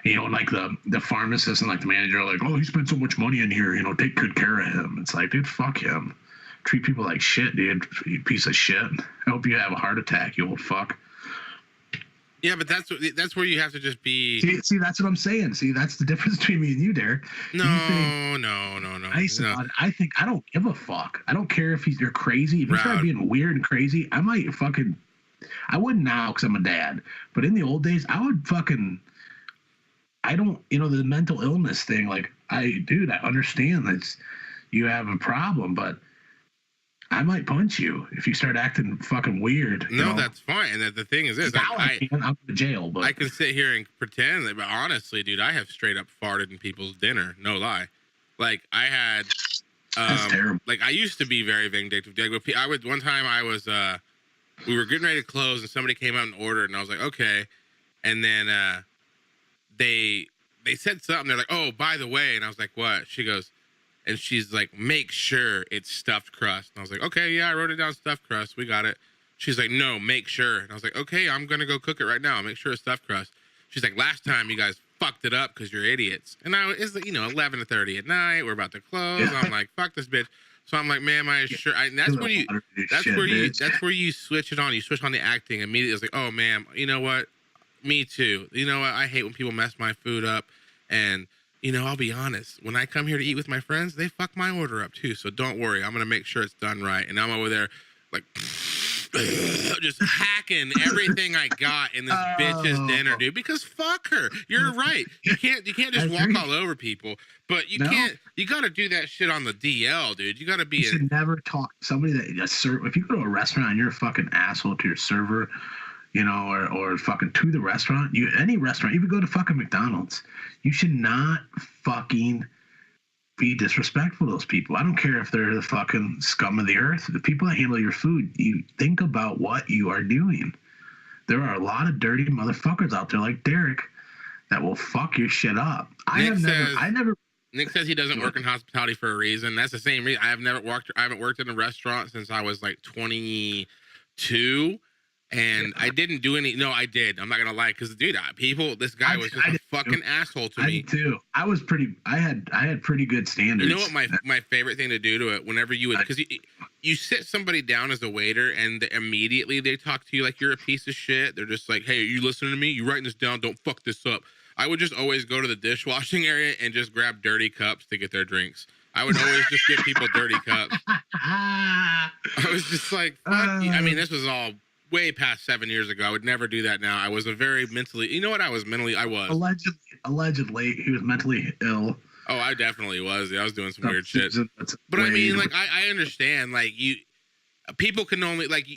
Like the pharmacist and like the manager are like, oh, he spent so much money in here, take good care of him. It's like, dude, fuck him. Treat people like shit, dude. You piece of shit. I hope you have a heart attack, you old fuck. Yeah, but that's where you have to just be. See, that's what I'm saying. See, that's the difference between me and you, Derek. No. I think I don't give a fuck. I don't care if you're crazy. If you start being weird and crazy, I might fucking. I wouldn't now because I'm a dad, but in the old days, I would fucking. I don't, the mental illness thing. Like, I understand that you have a problem, but I might punch you if you start acting fucking weird. No, that's fine. And the thing is this, I'm in jail, but I can sit here and pretend that, but honestly, dude, I have straight up farted in people's dinner. No lie. Like I had, that's terrible. Like I used to be very vindictive. One time I was, we were getting ready to close and somebody came out and ordered and I was like, okay. And then, they said something. They're like, oh, by the way. And I was like, what? She goes, and she's like, make sure it's stuffed crust. And I was like, okay, yeah, I wrote it down, stuffed crust. We got it. She's like, no, make sure. And I was like, okay, I'm going to go cook it right now. Make sure it's stuffed crust. She's like, last time you guys fucked it up because you're idiots. And it's 11:30 at night. We're about to close. I'm like, fuck this bitch. So I'm like, man, that's where you switch it on. You switch on the acting immediately. It's like, oh, man, you know what? Me too. You know what? I hate when people mess my food up. And, I'll be honest. When I come here to eat with my friends, they fuck my order up too. So don't worry. I'm going to make sure it's done right. And I'm over there like, just hacking everything I got in this bitch's dinner, dude. Because fuck her. You're right. You can't just walk all over people, but you can't. You got to do that shit on the DL, dude. You got to be. You should never talk to somebody that serve. If you go to a restaurant and you're a fucking asshole to your server, or fucking to the restaurant, any restaurant, even go to fucking McDonald's, you should not fucking be disrespectful to those people. I don't care if they're the fucking scum of the earth. The people that handle your food, you think about what you are doing. There are a lot of dirty motherfuckers out there like Derek that will fuck your shit up. Nick says he doesn't work in hospitality for a reason. That's the same reason. I haven't worked in a restaurant since I was like 22. And I didn't do any. No, I did. I'm not gonna lie, because dude, this guy was just a fucking asshole to me. I did too. I had pretty good standards. You know what my favorite thing to do to it whenever you would, because you sit somebody down as a waiter and immediately they talk to you like you're a piece of shit. They're just like, hey, are you listening to me? You writing this down? Don't fuck this up. I would just always go to the dishwashing area and just grab dirty cups to get their drinks. I would always just give people dirty cups. I was just like, fuck you. I mean, this was all way past 7 years ago. I would never do that now. I was a very mentally, I was allegedly he was mentally ill. Oh, I definitely was. Yeah, I was doing some weird shit. But I mean, like, I understand, like, people can only, like,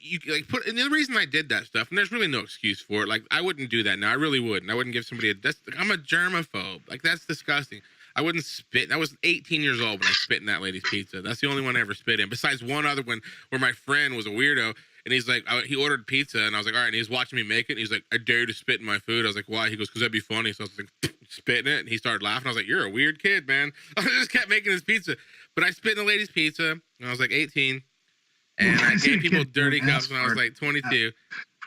put, and the reason I did that stuff, and there's really no excuse for it. Like, I wouldn't do that now. I really wouldn't. I wouldn't give somebody I'm a germaphobe. Like, that's disgusting. I wouldn't spit. I was 18 years old when I spit in that lady's pizza. That's the only one I ever spit in. Besides one other one where my friend was a weirdo. And he's like, he ordered pizza, and I was like, all right. And he was watching me make it. And he's like, I dare you to spit in my food. I was like, why? He goes, because that'd be funny. So I was like, spitting it. And he started laughing. I was like, you're a weird kid, man. I just kept making his pizza. But I spit in the lady's pizza, and I was like 18. And I gave people dirty cups when I was like 22.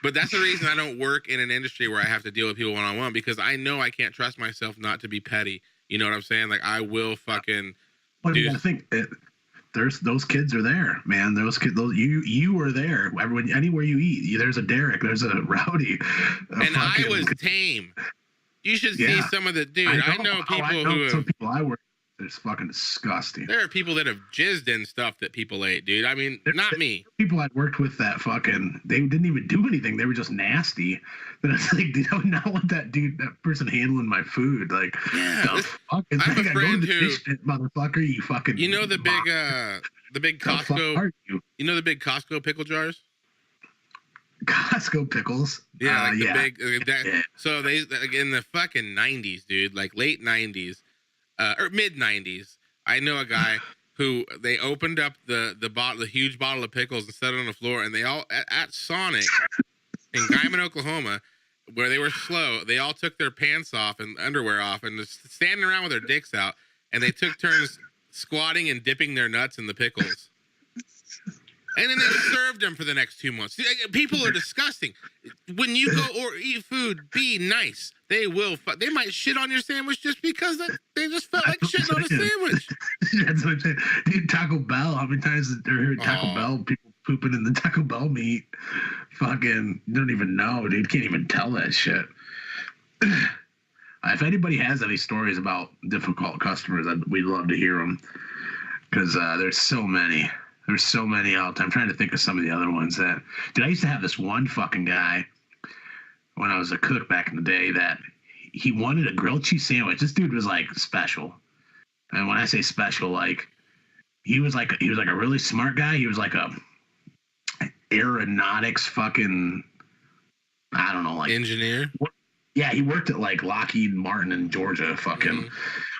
But that's the reason I don't work in an industry where I have to deal with people one-on-one, because I know I can't trust myself not to be petty. You know what I'm saying? Like, I will fucking do. I think those kids are there, man. Those kids, you were there. Anywhere you eat, there's a Derek, there's a Rowdy. And I was tame. You should see some of the dude. I know people some people I work. It's fucking disgusting. There are people that have jizzed in stuff that people ate, dude. I mean, not me. People I worked with that they didn't even do anything. They were just nasty. But it's like, I do not want that person handling my food. Like, I have a friend who, motherfucker, you fucking. You know the big Costco. You know the big Costco pickle jars. Costco pickles. Yeah, like the big. So they in the fucking 90s, dude, like late 90s. Or mid 90s, I know a guy who they opened up the huge bottle of pickles and set it on the floor, and they all at Sonic in Guyman, Oklahoma, where they were slow. They all took their pants off and underwear off and just standing around with their dicks out, and they took turns squatting and dipping their nuts in the pickles. And then they served them for the next 2 months. People are disgusting. When you go or eat food, be nice. They will. They might shit on your sandwich just because they just felt like shitting on a sandwich. That's what I'm saying. Dude, Taco Bell. How many times did there Taco Bell people pooping in the Taco Bell meat? Fucking don't even know, dude. Can't even tell that shit. If anybody has any stories about difficult customers, we'd love to hear them, because there's so many. There's so many out there. I'm trying to think of some of the other ones that... Dude, I used to have this one fucking guy when I was a cook back in the day that he wanted a grilled cheese sandwich. This dude was like special. And when I say special, like he was like a really smart guy. He was like a aeronautics fucking, I don't know, like engineer. Yeah, he worked at like Lockheed Martin in Georgia, fucking.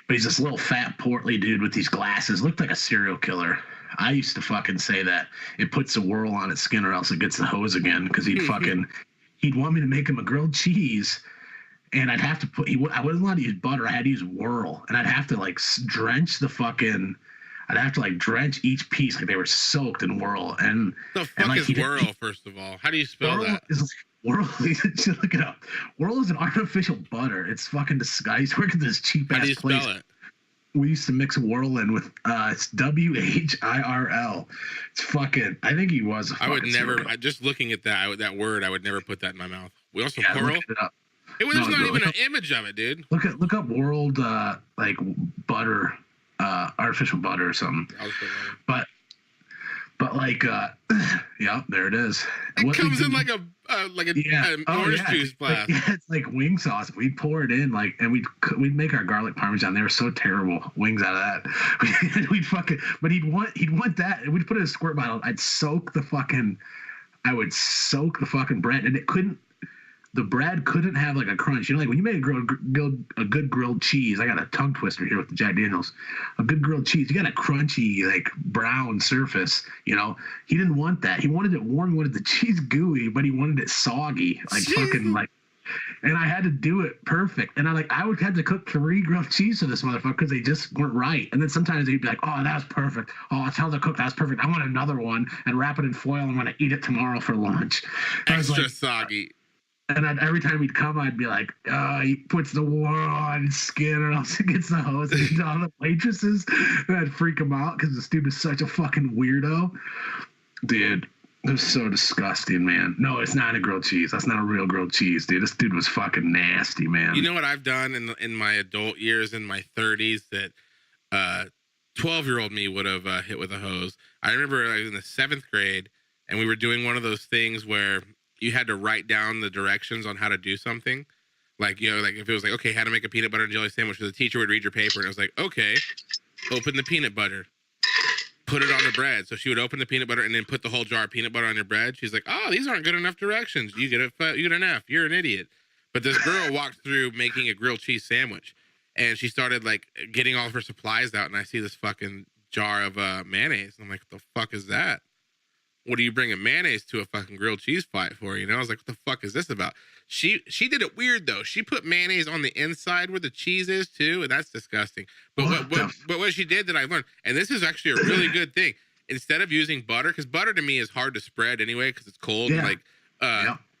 But he's this little fat portly dude with these glasses. Looked like a serial killer. I used to fucking say that it puts a whirl on its skin or else it gets the hose again, because he'd want me to make him a grilled cheese, and I'd have to I wasn't allowed to use butter. I had to use whirl, and I'd have to like drench drench each piece like they were soaked in whirl. And the fuck is whirl, first of all? How do you spell that? Whirl, look it up. Whirl is an artificial butter. It's fucking disgusting. Work at this cheap ass place. How do you spell it? We used to mix whirl in with it's WHIRL. It's fucking. I think he was. I would never. Just looking at that word, I would never put that in my mouth. We also whirl. There's not even an image of it, dude. Look up world like butter, artificial butter or something. But But like, yeah, there it is. It comes in like a orange juice glass. It's like wing sauce. We'd pour it in like, and we'd make our garlic parmesan. They were so terrible. Wings out of that. We'd fucking. But he'd want that. And we'd put it in a squirt bottle. I would soak the fucking bread, and it couldn't. The bread couldn't have like a crunch. You know, like when you make a good grilled cheese. I got a tongue twister here with the Jack Daniels. A good grilled cheese, you got a crunchy, like brown surface. You know, he didn't want that. He wanted it warm. He wanted the cheese gooey, but he wanted it soggy, like fucking like. And I had to do it perfect. And I would have to cook 3 grilled cheese for this motherfucker because they just weren't right. And then sometimes they'd be like, "Oh, that was perfect. Oh, tell the cook that's perfect. I want another one," and wrap it in foil. I'm gonna eat it tomorrow for lunch. Extra soggy. And every time he'd come, I'd be like, he puts the water on his skin, or else he gets the hose and all the waitresses. And I'd freak him out because this dude is such a fucking weirdo. Dude, it was so disgusting, man. No, it's not a grilled cheese. That's not a real grilled cheese, dude. This dude was fucking nasty, man. You know what I've done in my adult years, in my 30s, that 12-year-old me would have hit with a hose? I remember I was in the 7th grade, and we were doing one of those things where you had to write down the directions on how to do something. Like, you know, like if it was like, okay, how to make a peanut butter and jelly sandwich, the teacher would read your paper and it was like, okay, open the peanut butter, put it on the bread. So she would open the peanut butter and then put the whole jar of peanut butter on your bread. She's like, oh, these aren't good enough directions. You get an F. You're an idiot. But this girl walked through making a grilled cheese sandwich, and she started like getting all of her supplies out, and I see this fucking jar of mayonnaise. I'm like, what the fuck is that? What are you bringing mayonnaise to a fucking grilled cheese fight for? You know, I was like, what the fuck is this about? She did it weird though. She put mayonnaise on the inside where the cheese is too, and that's disgusting. But what she did that I learned, and this is actually a really good thing. Instead of using butter, because butter to me is hard to spread anyway because it's cold. Yeah. Like,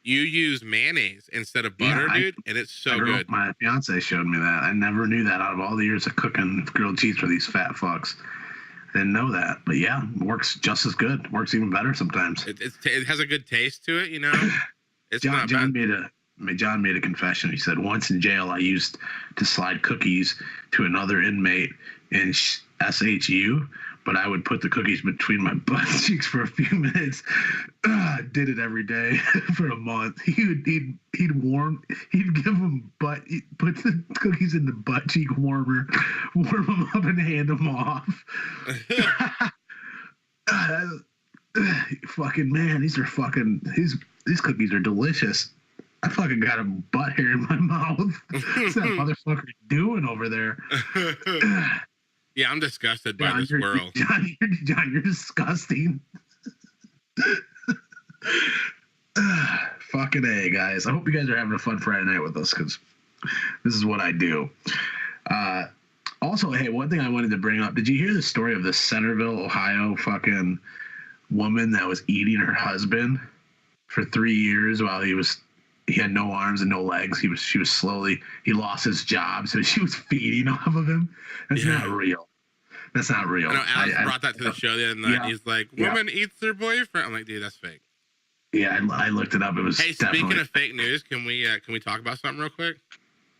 you use mayonnaise instead of butter, dude, and it's so good. My fiance showed me that. I never knew that out of all the years of cooking grilled cheese for these fat fucks. Didn't know that, but yeah, it works just as good. Works even better sometimes. It has a good taste to it, you know. It's John not bad. John made a confession. He said, once in jail, I used to slide cookies to another inmate in SHU, but I would put the cookies between my butt cheeks for a few minutes. Did it every day for a month. He'd give them put the cookies in the butt cheek warmer, warm them up and hand them off. Fucking man, these cookies are delicious. I fucking got a butt hair in my mouth. What's that motherfucker doing over there? Yeah, I'm disgusted by this world. John, you're disgusting. Fucking A, guys. I hope you guys are having a fun Friday night with us, because this is what I do. Also, hey, one thing I wanted to bring up. Did you hear the story of this Centerville, Ohio fucking woman that was eating her husband for 3 years while he had no arms and no legs. He lost his job, so she was feeding off of him. That's not real. That's not real. I know Alex brought that to the show the other night. He's like, woman eats their boyfriend. I'm like, dude, that's fake. Yeah, I looked it up. It was speaking of fake news, can we talk about something real quick?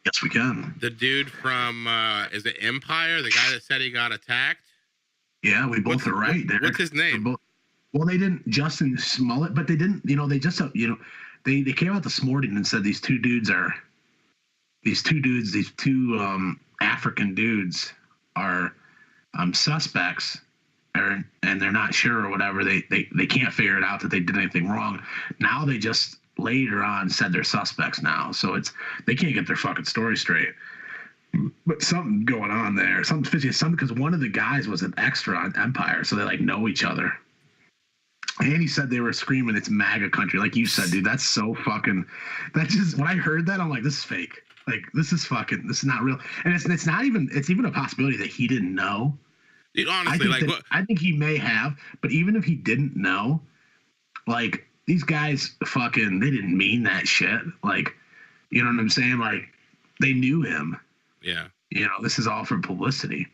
Yes, we can. The dude from is it Empire, the guy that said he got attacked? Yeah, we both are right there. What's his name? Well, they didn't Justin Smollett, but they didn't, they just, they came out this morning and said these two African dudes are suspects, and they're not sure or whatever. They can't figure it out that they did anything wrong. Now they just later on said they're suspects now, so they can't get their fucking story straight. But something going on there, something fishy, because one of the guys was an extra on Empire, so they know each other. And he said they were screaming, "It's MAGA country," like you said, dude. That's so fucking. That just when I heard that, I'm like, this is fake. Like this is not real. And it's not even. It's even a possibility that he didn't know. Dude, honestly, I think he may have, but even if he didn't know, like these guys, fucking, they didn't mean that shit. Like, you know what I'm saying? Like, they knew him. Yeah. This is all for publicity.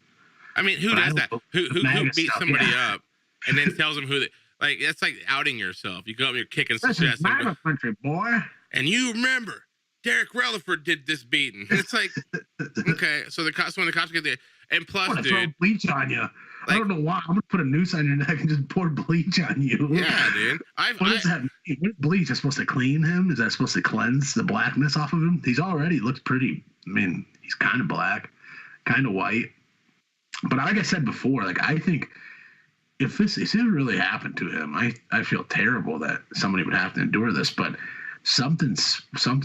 I mean, who does that? Who beats somebody up and then tells them who they. Like, that's like outing yourself. You go up, you're kicking some chest. This is my country, boy. And you remember, Derek Rutherford did this beating. It's like, okay, so when the cops get there, and plus, dude, throw bleach on you. I don't know why. I'm gonna put a noose on your neck and just pour bleach on you. Yeah, dude. What does that mean? What is bleach? Is supposed to clean him? Is that supposed to cleanse the blackness off of him? He's already looks pretty. I mean, he's kind of black, kind of white. But like I said before, like I think if this really happened to him, I feel terrible that somebody would have to endure this. But something's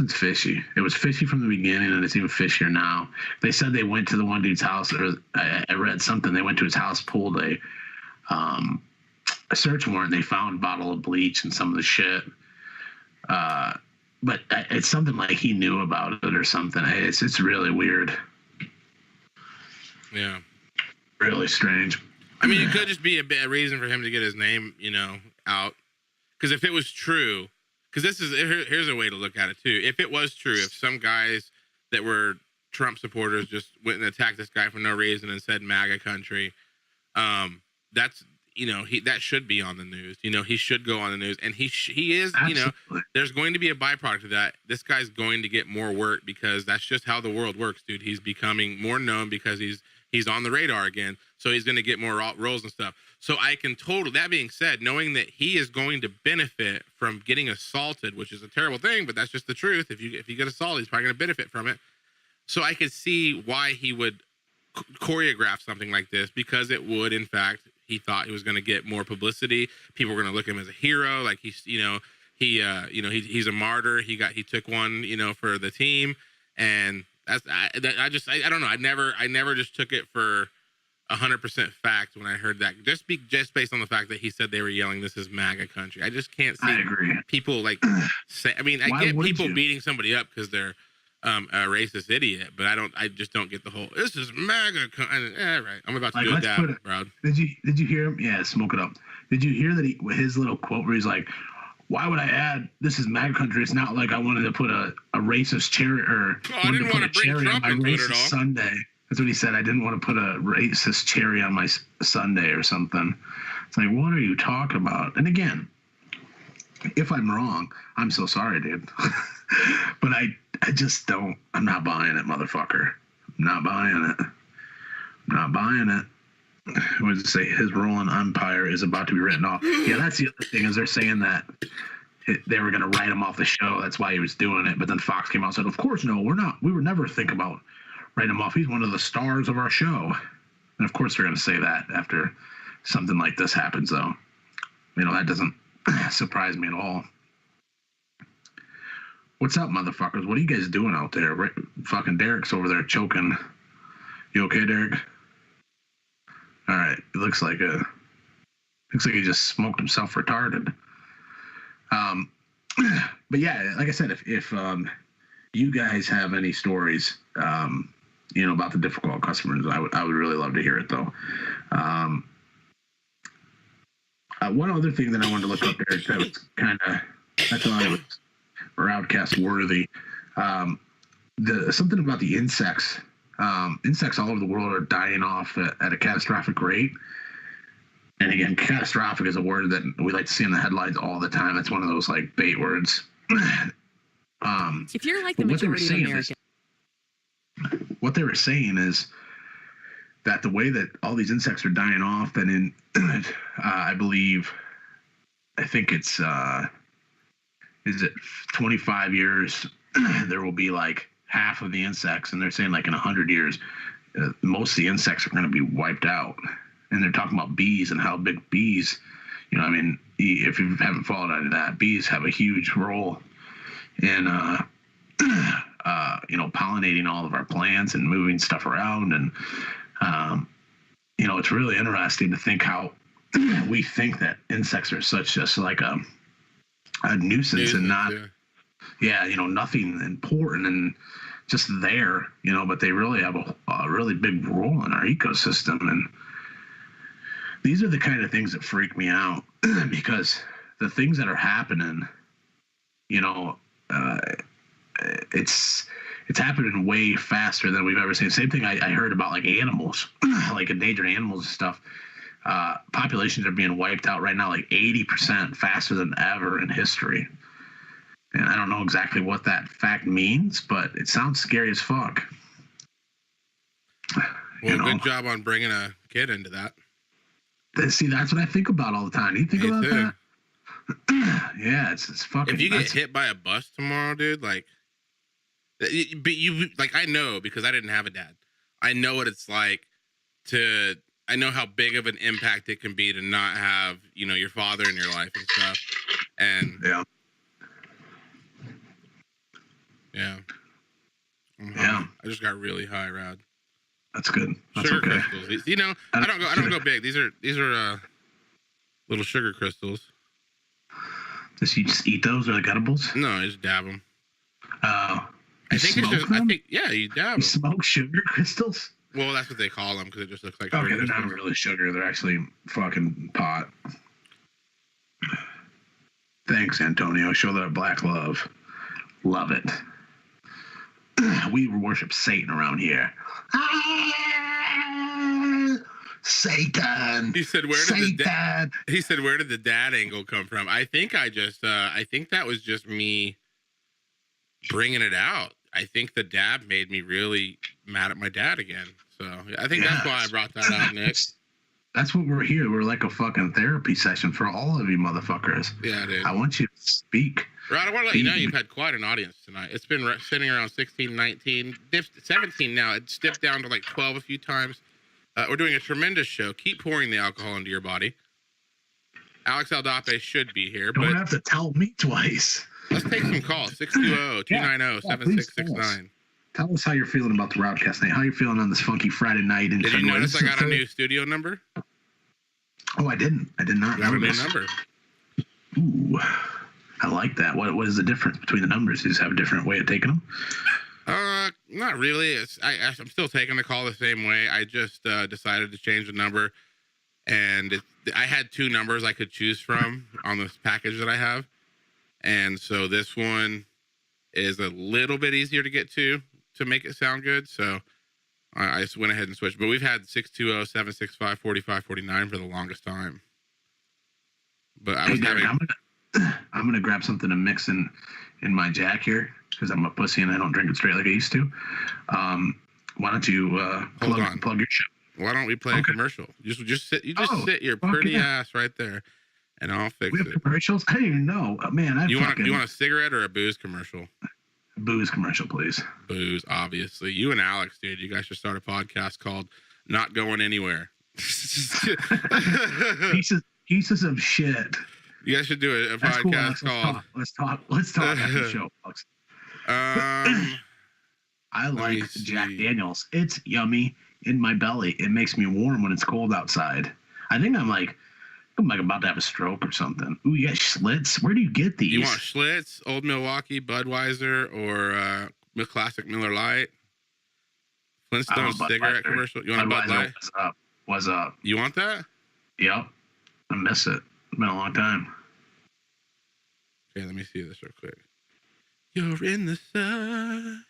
fishy. It was fishy from the beginning, and it's even fishier now. They said they went to the one dude's house, or I read something. They went to his house, pulled a search warrant. They found a bottle of bleach and some of the shit. But it's something like he knew about it or something. It's really weird. Yeah. Really strange. I mean, it could just be a reason for him to get his name, out. Because if it was true, because here's a way to look at it too. If it was true, if some guys that were Trump supporters just went and attacked this guy for no reason and said MAGA country, that's that should be on the news. He should go on the news, and he is. Absolutely. There's going to be a byproduct of that. This guy's going to get more work because that's just how the world works, dude. He's becoming more known because he's on the radar again, so he's going to get more roles and stuff. So I can that being said, knowing that he is going to benefit from getting assaulted, which is a terrible thing, but that's just the truth. If you get assaulted, he's probably going to benefit from it. So I could see why he would choreograph something like this, because it would, in fact, he thought he was going to get more publicity. People were going to look at him as a hero, like he's a martyr. He took one, for the team, and I don't know. I never just took it for 100% fact when I heard that. Just based on the fact that he said they were yelling, "This is MAGA country." I just can't see people like say. I mean, I get people beating somebody up because they're a racist idiot, but I just don't get the whole "this is MAGA country." Right. I'm about to do a dab, bro. Did you hear him? Yeah, smoke it up. Did you hear that his little quote where he's like, "Why would I add this is MAGA country? It's not like I wanted to put a racist cherry or I didn't want to bring Trump into it at all." Sunday. That's what he said. I didn't want to put a racist cherry on my Sunday or something. It's like, what are you talking about? And again, if I'm wrong, I'm so sorry, dude. But I just don't. I'm not buying it, motherfucker. I'm not buying it. I'm not buying it. What does it say? His role in Empire is about to be written off. Yeah, that's the other thing, is they're saying that they were going to write him off the show. That's why he was doing it. But then Fox came out and said, of course, no, we're not. We would never think about writing him off. He's one of the stars of our show. And of course they're going to say that after something like this happens, though. That doesn't surprise me at all. What's up, motherfuckers? What are you guys doing out there? Fucking Derek's over there choking. You okay, Derek? All right. It looks like he just smoked himself retarded. But yeah, like I said, if you guys have any stories, about the difficult customers, I would really love to hear it, though. One other thing that I wanted to look up there that was I thought it was RowdCAST worthy. Something about the insects. Insects all over the world are dying off at a catastrophic rate. And again, catastrophic is a word that we like to see in the headlines all the time. That's one of those like bait words. If you're like the majority of Americans. What they were saying is that the way that all these insects are dying off, that in, I think it's, is it 25 years, there will be like half of the insects, and they're saying like in 100 years, most of the insects are going to be wiped out. And they're talking about bees and how big bees, if you haven't followed any of that, bees have a huge role in, pollinating all of our plants and moving stuff around. And, it's really interesting to think how we think that insects are just like a nuisance and not, nothing important and just there, but they really have a really big role in our ecosystem. And these are the kind of things that freak me out because the things that are happening, it's happening way faster than we've ever seen. Same thing I heard about like animals, like endangered animals and stuff. Populations are being wiped out right now, like 80% faster than ever in history. And I don't know exactly what that fact means, but it sounds scary as fuck. Well, good job on bringing a kid into that. See, that's what I think about all the time. Do you think Me about too. that? Yeah, it's fucking. If you get hit by a bus tomorrow, dude, like, but you like, I know because I didn't have a dad. I know what it's like to. I know how big of an impact it can be to not have, you know, your father in your life and stuff. And yeah. Yeah. Yeah. I just got really high, Rod. That's good. That's Sugar okay. crystals. You know, I don't go big. These are little sugar crystals. Does you just eat those or like edibles? No, I just dab them. I think it's just. them? Yeah, you dab them. You smoke sugar crystals? Well, that's what they call them because it just looks like. Okay, sugar they're not crystals. really sugar. They're actually fucking pot. Thanks, Antonio. Show that black love. Love it. We worship Satan around here. Satan. He said, "Where did the dad angle come from?" I think I think that was just me bringing it out. I think the dab made me really mad at my dad again. So I think that's why I brought that out, Nick. That's what we're here. We're like a fucking therapy session for all of you motherfuckers. Yeah, dude. I want you to speak. Rod, I want to let you know you've had quite an audience tonight. It's been sitting around 16, 19, 17 now. It's dipped down to like 12 a few times. We're doing a tremendous show. Keep pouring the alcohol into your body. Alex Aldape should be here. Don't have to tell me twice. Let's take some calls. 620-290-7669. Tell us how you're feeling about the RowdCAST night. How you feeling on this funky Friday night? Did you notice I got a new studio number? Oh, I didn't. I did not. I got a new number. Ooh, I like that. What is the difference between the numbers? You just have a different way of taking them? Not really. I'm still taking the call the same way. I just decided to change the number, and I had two numbers I could choose from on this package that I have, and so this one is a little bit easier to get to make it sound good. So I just went ahead and switched. But we've had 620-765-4549 for the longest time. But I was I'm gonna grab something to mix in my jack here because I'm a pussy and I don't drink it straight like I used to. Why don't you plug your show? Why don't we play a commercial? Just sit your pretty ass right there, and I'll fix it. We have commercials? I didn't even know. Man, you want a cigarette or a booze commercial? Booze commercial, please. Booze, obviously. You and Alex, dude, you guys should start a podcast called Not Going Anywhere. Pieces of shit. You guys should do a podcast called Let's talk after the show, folks. I like Jack Daniels. It's yummy in my belly. It makes me warm when it's cold outside. I think I'm like about to have a stroke or something. Ooh, you got Schlitz? Where do you get these? You want Schlitz, Old Milwaukee, Budweiser, or Classic Miller Lite? Flintstone cigarette commercial? You want a Bud Light? What's up? You want that? Yep. I miss it. It's been a long time. Okay, let me see this real quick. You're in the sun.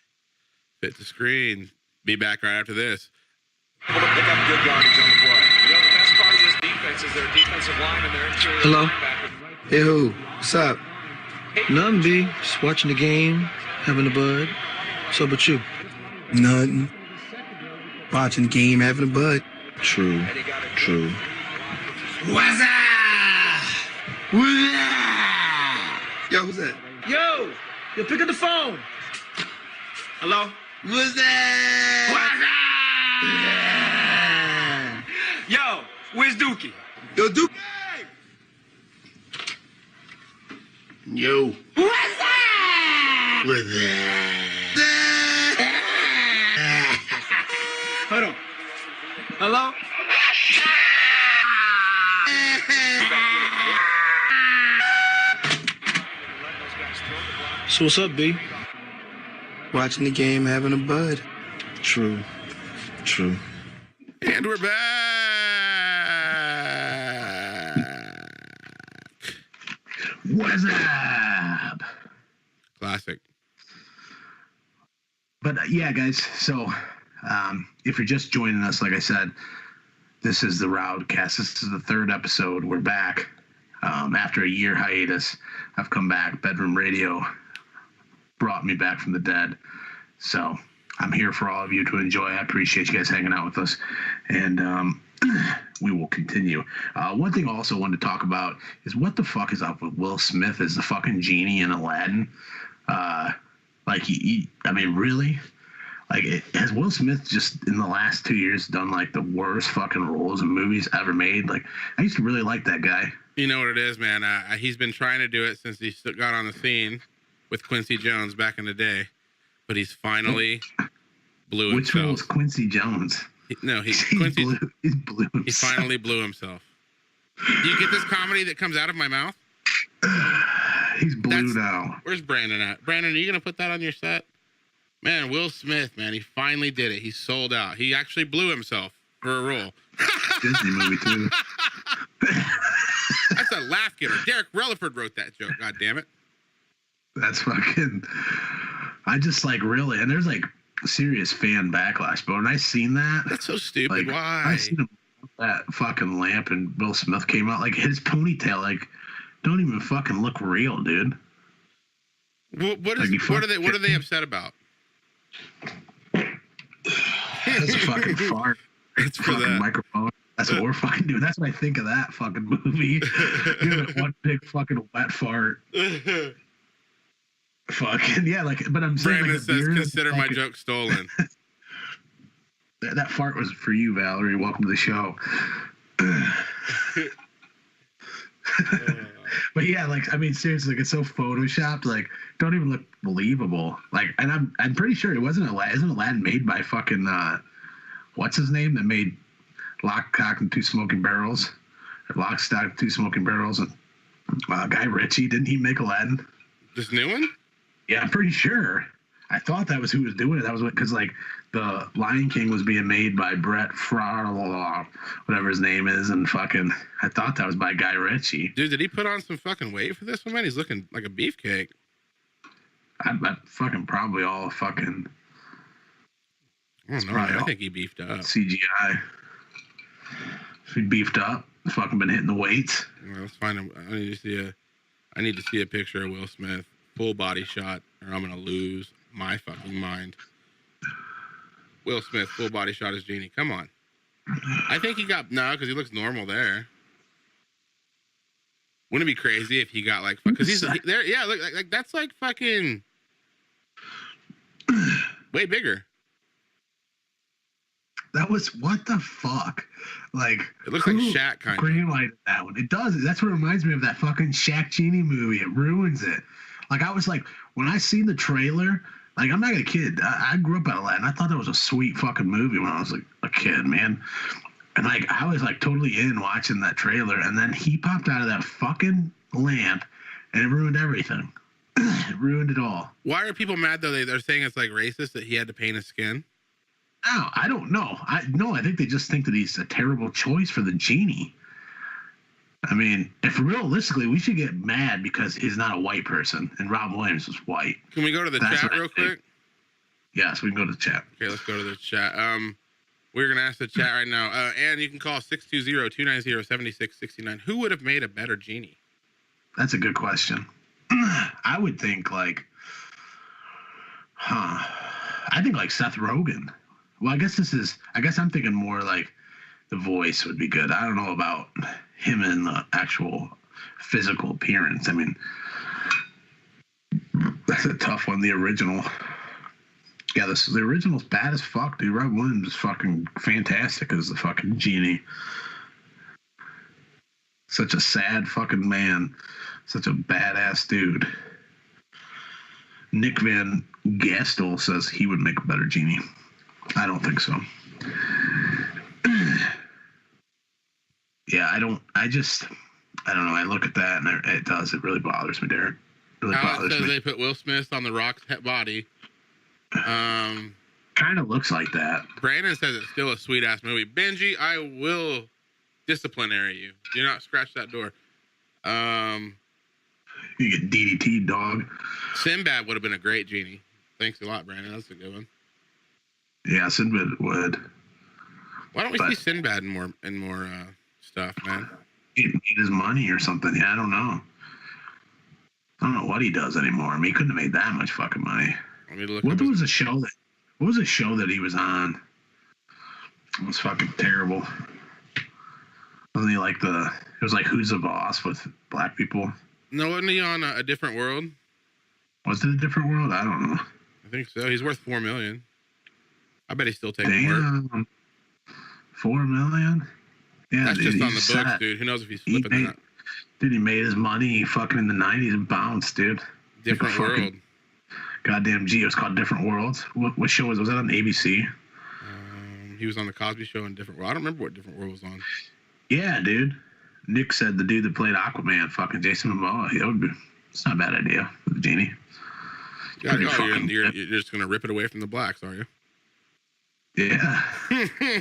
Fit the screen. Be back right after this. Able to pick up good yardage on the play. You know, the best part of this defense is their defensive line and their interior Hello? linebackers. Hey, who? What's up? Nothing, B. Just watching the game, having a bud. What's up with you? Nothing. Watching the game, having a bud. True. What's up? Yo, who's that? Yo, pick up the phone. Hello? What's that? Yo, where's Dookie? Yo, Duke. Yo. What's up? What's that? Hold on. Hello? So what's up, B? Watching the game, having a bud. True. And we're back. What's up? Classic. But yeah, guys. So if you're just joining us, like I said, this is the RowdCAST. This is the third episode. We're back after a year hiatus. I've come back. Bedroom Radio brought me back from the dead. So I'm here for all of you to enjoy. I appreciate you guys hanging out with us. And we will continue. One thing I also wanted to talk about is what the fuck is up with Will Smith as the fucking genie in Aladdin? Like, I mean, really? Like, has Will Smith just in the last 2 years done like the worst fucking roles in movies ever made? Like, I used to really like that guy. You know what it is, man? He's been trying to do it since he got on the scene with Quincy Jones back in the day, but he's finally blew himself. Which one was Quincy Jones? He blew himself. He finally blew himself. Do you get this comedy that comes out of my mouth? He's blue now. Where's Brandon at? Brandon, are you going to put that on your set? Man, Will Smith, man, he finally did it. He sold out. He actually blew himself for a role. Disney movie, too. That's a laugh getter. Derek Relaford wrote that joke, God damn it. That's fucking... I just, like, really... And there's, like, serious fan backlash. But when I seen that... That's so stupid. Like, why? I seen him that fucking lamp and Will Smith came out. Like, his ponytail, like, don't even fucking look real, dude. What are they upset about? That's a fucking fart. It's for fucking that microphone. That's what we're fucking doing. That's what I think of that fucking movie. Give it one big fucking wet fart. Fucking yeah, like. But I'm saying, Brandon like, says, "Consider my joke stolen." That fart was for you, Valerie. Welcome to the show. But yeah, like, I mean, seriously, like, it's so photoshopped. Like, don't even look believable. Like, and I'm pretty sure it wasn't Aladdin. Isn't Aladdin made by fucking what's his name that made Lock, Stock, and Two Smoking Barrels? Or Lock, Stock, Two Smoking Barrels, and Guy Ritchie. Didn't he make Aladdin? This new one? Yeah, I'm pretty sure. I thought that was who was doing it. That was because, like, the Lion King was being made by Brett Farrell, whatever his name is, and fucking, I thought that was by Guy Ritchie. Dude, did he put on some fucking weight for this one, man? He's looking like a beefcake. I fucking probably all fucking. I don't know. I think he beefed up. CGI. He beefed up. Fucking been hitting the weights. Well, let's find him. I need to see a picture of Will Smith, full body shot, or I'm gonna lose my fucking mind. Will Smith, full body shot as Genie. Come on. I think he got because he looks normal there. Wouldn't it be crazy if he got like because he's there? Yeah, look like that's like fucking way bigger. That was what the fuck? Like, it looks like Shaq kind of. Greenlighted that one. It does. That's what reminds me of that fucking Shaq Genie movie. It ruins it. Like, I was like, when I seen the trailer, like, I'm not gonna kid. I grew up at Aladdin. I thought that was a sweet fucking movie when I was like a kid, man. And like, I was like totally in watching that trailer, and then he popped out of that fucking lamp, and it ruined everything. It ruined it all. Why are people mad though? They're saying it's like racist that he had to paint his skin. No, I don't know. I think they just think that he's a terrible choice for the Genie. I mean, if realistically, we should get mad because he's not a white person, and Robin Williams was white. Can we go to the chat real quick? Yes, we can go to the chat. Okay, let's go to the chat. We're gonna ask the chat right now, and you can call 620-290-7669. Who would have made a better Genie? That's a good question. I would think like, I think like Seth Rogen. Well, I guess I'm thinking more like the voice would be good. I don't know about him in the actual physical appearance. I mean, that's a tough one. The original. Yeah, the original's bad as fuck, dude. Robin Williams is fucking fantastic as the fucking Genie. Such a sad fucking man. Such a badass dude. Nick Van Gastel says he would make a better Genie. I don't think so. Yeah, I don't know. I look at that and it really bothers me, Derek. It really bothers me. They put Will Smith on the Rock's body. Kind of looks like that. Brandon says it's still a sweet ass movie. Benji, I will disciplinary you. Do not scratch that door. You get DDT, dog. Sinbad would have been a great Genie. Thanks a lot, Brandon. That's a good one. Yeah, Sinbad would. Why don't we see Sinbad in more stuff, man? He made his money or something. Yeah, I don't know. I don't know what he does anymore. I mean, he couldn't have made that much fucking money. What was a show that he was on? It was fucking terrible. Wasn't he like it was like Who's the Boss with black people? No, wasn't he on a different world? Was it a different world? I don't know. I think so. He's worth $4 million. I bet he's still taking work. Damn. $4 million? Yeah, That's dude, just on the he's books, set. dude. Who knows if he's flipping that? Dude, he made his money fucking in the 90s and bounced, dude. Different like world. Goddamn G. It was called Different Worlds. What show was that on ABC? He was on the Cosby Show in Different World. I don't remember what Different World was on. Yeah, dude. Nick said the dude that played Aquaman, fucking Jason Momoa. It's not a bad idea with the genie. You're just gonna rip it away from the blacks, are you? Yeah.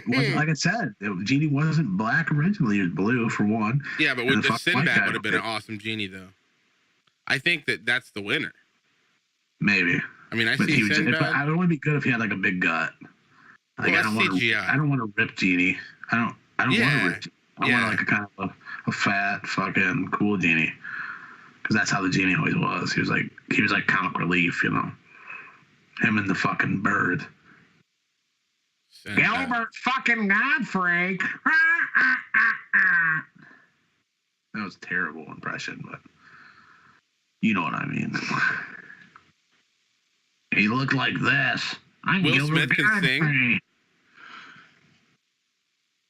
Like I said, the genie wasn't black originally. He was blue for one. Yeah, but with the Sinbad would have been an awesome genie, though. I think that's the winner. Maybe. I mean, I see Sinbad. I would want to be good if he had like a big gut. Like, I don't want to rip genie. I don't want to rip. I want like a kind of a fat fucking cool genie, because that's how the genie always was. He was like comic relief, you know. Him and the fucking bird. Gilbert fucking Godfrey. That was a terrible impression, but you know what I mean. He looked like this. I'm Will Gilbert Smith can Godfrey. sing.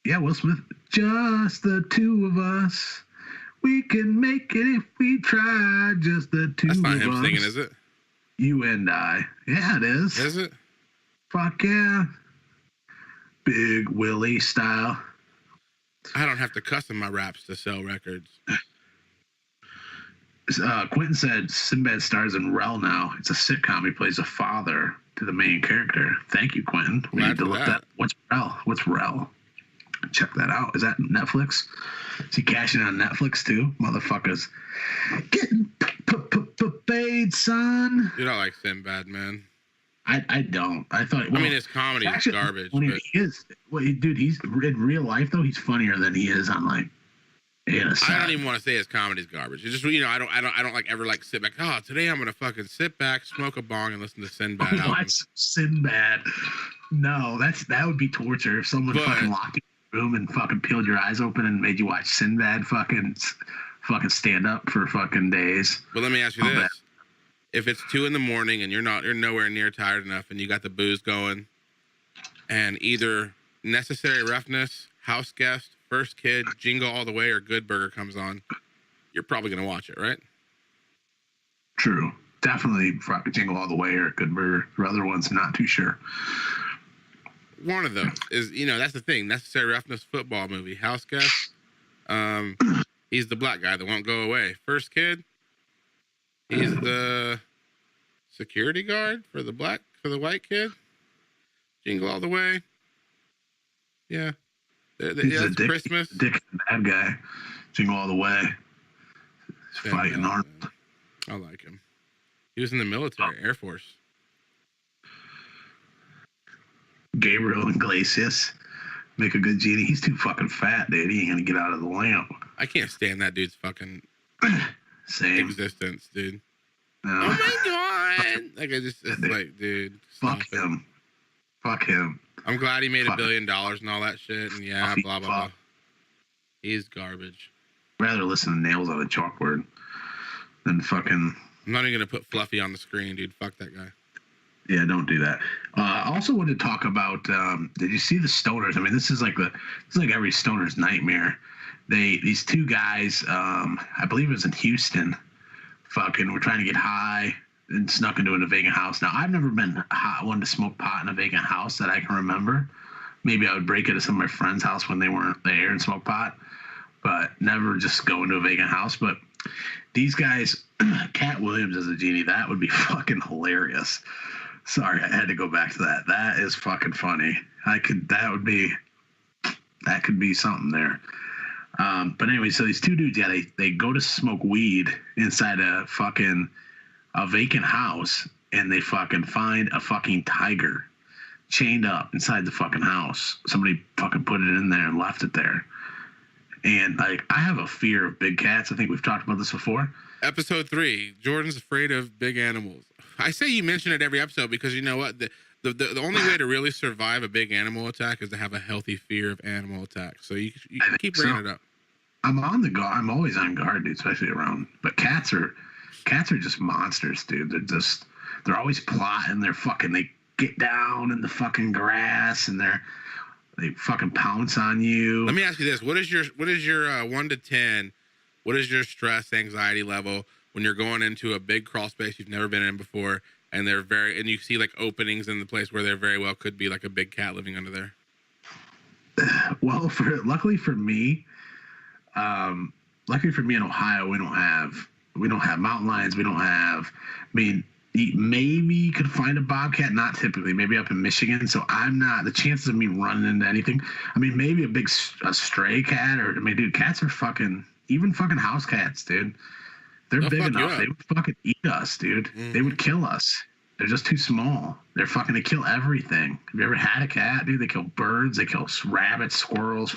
Yeah, Will Smith. Just the two of us. We can make it if we try. Just the two of us. That's not him singing, is it? You and I. Yeah, it is. Is it? Fuck yeah. Big Willie style. I don't have to custom my raps to sell records. Quentin said Sinbad stars in Rel now. It's a sitcom. He plays a father to the main character. Thank you, Quentin. We need to look that. What's Rel? What's Rel? Check that out. Is that Netflix? Is he cashing on Netflix too? Motherfuckers getting paid, son. Dude, I like Sinbad, man. I don't. I thought. Well, I mean, his comedy is garbage. But he is. Well, dude, he's in real life though. He's funnier than he is on like. I don't even want to say his comedy's garbage. It's just, you know, I don't like ever like sit back. Oh, today I'm gonna fucking sit back, smoke a bong, and listen to Sinbad. Watch Sinbad. No, that would be torture if someone fucking locked you in a room and fucking peeled your eyes open and made you watch Sinbad fucking stand up for fucking days. But let me ask you this: if it's 2 a.m. and you're nowhere near tired enough, and you got the booze going, and either Necessary Roughness, House Guest, First Kid, Jingle All the Way, or Good Burger comes on, you're probably going to watch it, right? True. Definitely Jingle All the Way or Good Burger. The other one's not too sure. One of those is, you know, that's the thing. Necessary Roughness football movie. House Guest, he's the black guy that won't go away. First Kid, he's the security guard for the white kid. Jingle All the Way. Yeah. He's a dick, Christmas. Dick bad guy. Jingle All the Way. He's fighting hard. I like him. He was in the military, Air Force. Gabriel Iglesias. Make a good genie. He's too fucking fat, dude. He ain't gonna get out of the lamp. I can't stand that dude's fucking Same existence, dude. No. Oh my god! Like it's like, dude. Fuck him. Fuck him. I'm glad he made $1 billion and all that shit, and yeah, blah blah blah. He's garbage. I'd rather listen to Nails on a Chalkboard than fucking. I'm not even gonna put Fluffy on the screen, dude. Fuck that guy. Yeah, don't do that. I also wanted to talk about. Did you see the stoners? I mean, this is like every stoner's nightmare. These two guys, I believe it was in Houston, fucking were trying to get high and snuck into a vacant house. Now, I've never been one to smoke pot in a vacant house that I can remember. Maybe I would break it at some of my friends' house when they weren't there and smoke pot, but never just go into a vacant house. But these guys, Cat Williams as a genie, that would be fucking hilarious. Sorry, I had to go back to that. That is fucking funny. That could be something there. But anyway, so these two dudes, yeah, they go to smoke weed inside a vacant house, and they fucking find a fucking tiger chained up inside the fucking house. Somebody fucking put it in there and left it there. And like, I have a fear of big cats. I think we've talked about this before. Episode 3, Jordan's afraid of big animals. I say you mention it every episode because you know what? The only way to really survive a big animal attack is to have a healthy fear of animal attacks. So you keep bringing it up. I'm on the guard. I'm always on guard, dude, especially around. But cats are just monsters, dude. They're always plotting. They get down in the fucking grass and they fucking pounce on you. Let me ask you this: what is your 1 to 10? What is your stress anxiety level when you're going into a big crawl space you've never been in before, and you see like openings in the place where there very well could be like a big cat living under there? Well, luckily for me in Ohio, we don't have mountain lions. We don't have. I mean, maybe you could find a bobcat, not typically. Maybe up in Michigan. So I'm not. The chances of me running into anything. I mean, maybe a stray cat, or I mean, dude, cats are even fucking house cats, dude. They're big enough. They would fucking eat us, dude. Mm-hmm. They would kill us. They're just too small. They kill everything. Have you ever had a cat, dude? They kill birds. They kill rabbits, squirrels,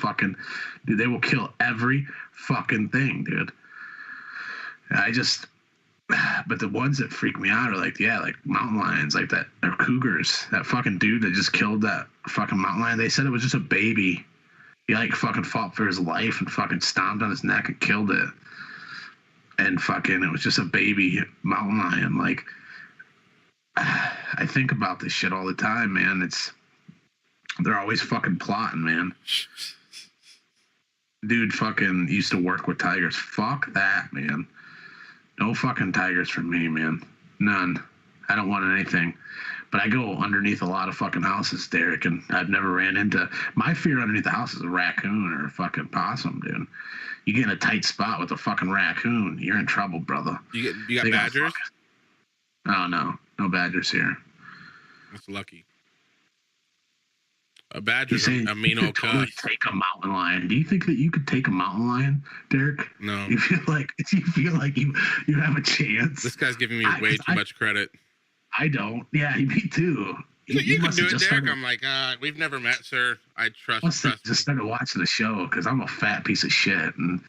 dude, they will kill every fucking thing, dude. But the ones that freak me out are like mountain lions, like that, or cougars. That fucking dude that just killed that fucking mountain lion, they said it was just a baby. He like fucking fought for his life and fucking stomped on his neck and killed it. And fucking, it was just a baby mountain lion. Like, I think about this shit all the time, man. They're always fucking plotting, man. Dude fucking used to work with tigers. Fuck that, man. No fucking tigers for me, man. None. I don't want anything. But I go underneath a lot of fucking houses, Derek, and I've never ran into. My fear underneath the house is a raccoon or a fucking possum, dude. You get in a tight spot with a fucking raccoon, you're in trouble, brother. You got badgers? Oh, no badgers here. That's lucky. A badger's a mean old cuss. Take a mountain lion. Do you think that you could take a mountain lion, Derek? No. You feel like you have a chance? This guy's giving me way too much credit. I don't. Yeah, me too. You can do it, Derek. I'm like, we've never met, sir. I trust me. Just started watching the show because I'm a fat piece of shit, and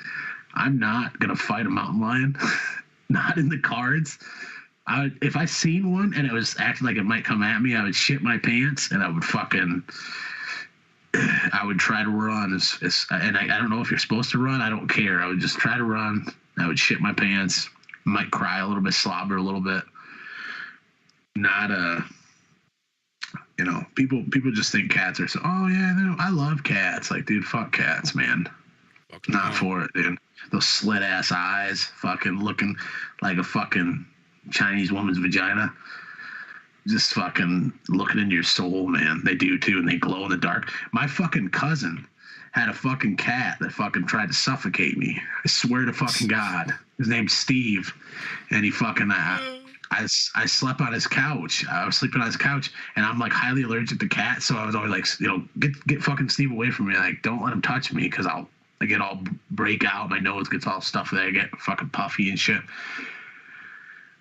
I'm not gonna fight a mountain lion. Not in the cards. If I seen one and it was acting like it might come at me, I would shit my pants and I would try to run. And I don't know if you're supposed to run. I don't care. I would just try to run. I would shit my pants. Might cry a little bit, slobber a little bit. Not people just think cats are so. Oh yeah, no, I love cats. Like, dude, fuck cats, man. Not for it, dude. Those slit ass eyes, fucking looking like a fucking Chinese woman's vagina. Just fucking looking into your soul, man. They do too, and they glow in the dark. My fucking cousin had a fucking cat that fucking tried to suffocate me. I swear to fucking God. His name's Steve, and he fucking I slept on his couch. I was sleeping on his couch, and I'm like highly allergic to cats, so I was always like, get fucking Steve away from me. Like, don't let him touch me, because I get all break out. My nose gets all stuffed there. I get fucking puffy and shit.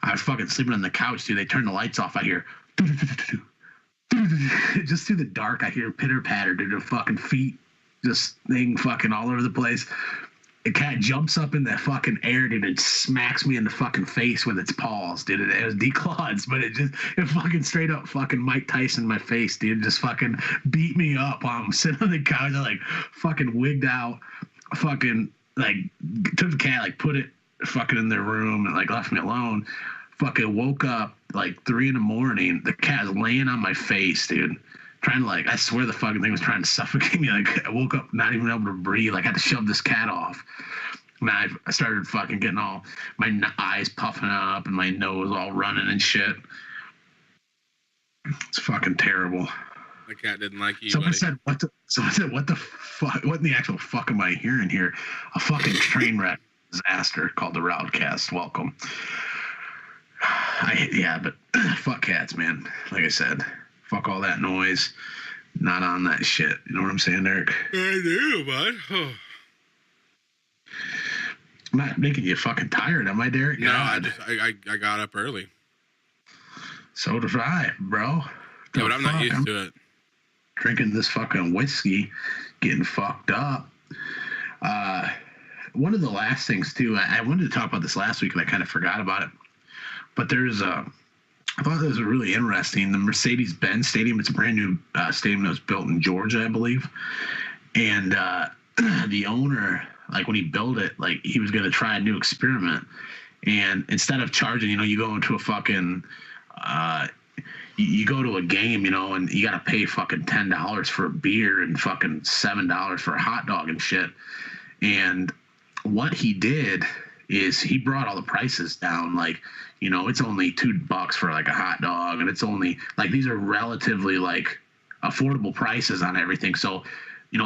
I was fucking sleeping on the couch, dude. They turned the lights off. I hear just through the dark. I hear pitter patter, dude. Their fucking feet just thing fucking all over the place. The cat jumps up in the fucking air, dude, and smacks me in the fucking face with its paws, dude. It was declaws, but it fucking straight up fucking Mike Tyson my face, dude. Just fucking beat me up while I'm sitting on the couch. I like fucking wigged out, fucking like took the cat, like put it fucking in their room and like left me alone. Fucking woke up like 3 a.m. The cat's laying on my face, dude. Trying to I swear the fucking thing was trying to suffocate me. Like, I woke up not even able to breathe. Like, I had to shove this cat off. And I started fucking getting all my eyes puffing up and my nose all running and shit. It's fucking terrible. The cat didn't like you. Someone said, what the fuck? What in the actual fuck am I hearing here? A fucking train wreck disaster called the RowdCAST. Welcome. But fuck cats, man. Like I said, fuck all that noise. Not on that shit. You know what I'm saying, Eric? I do, bud. Oh. I'm not making you fucking tired, am I, Derek? No, I got up early. So did I, bro. Yeah, but I'm not used to it. Drinking this fucking whiskey, getting fucked up. One of the last things, too, I wanted to talk about this last week, and I kind of forgot about it. But I thought this was really interesting. The Mercedes-Benz Stadium, it's a brand new stadium that was built in Georgia, I believe. And the owner like when he built it, like he was gonna try a new experiment, and instead of charging, you go into a fucking you go to a game, and you gotta pay fucking $10 for a beer and fucking $7 for a hot dog and shit. And what he did is he brought all the prices down. Like, it's only $2 for like a hot dog, and it's only like these are relatively like affordable prices on everything. So,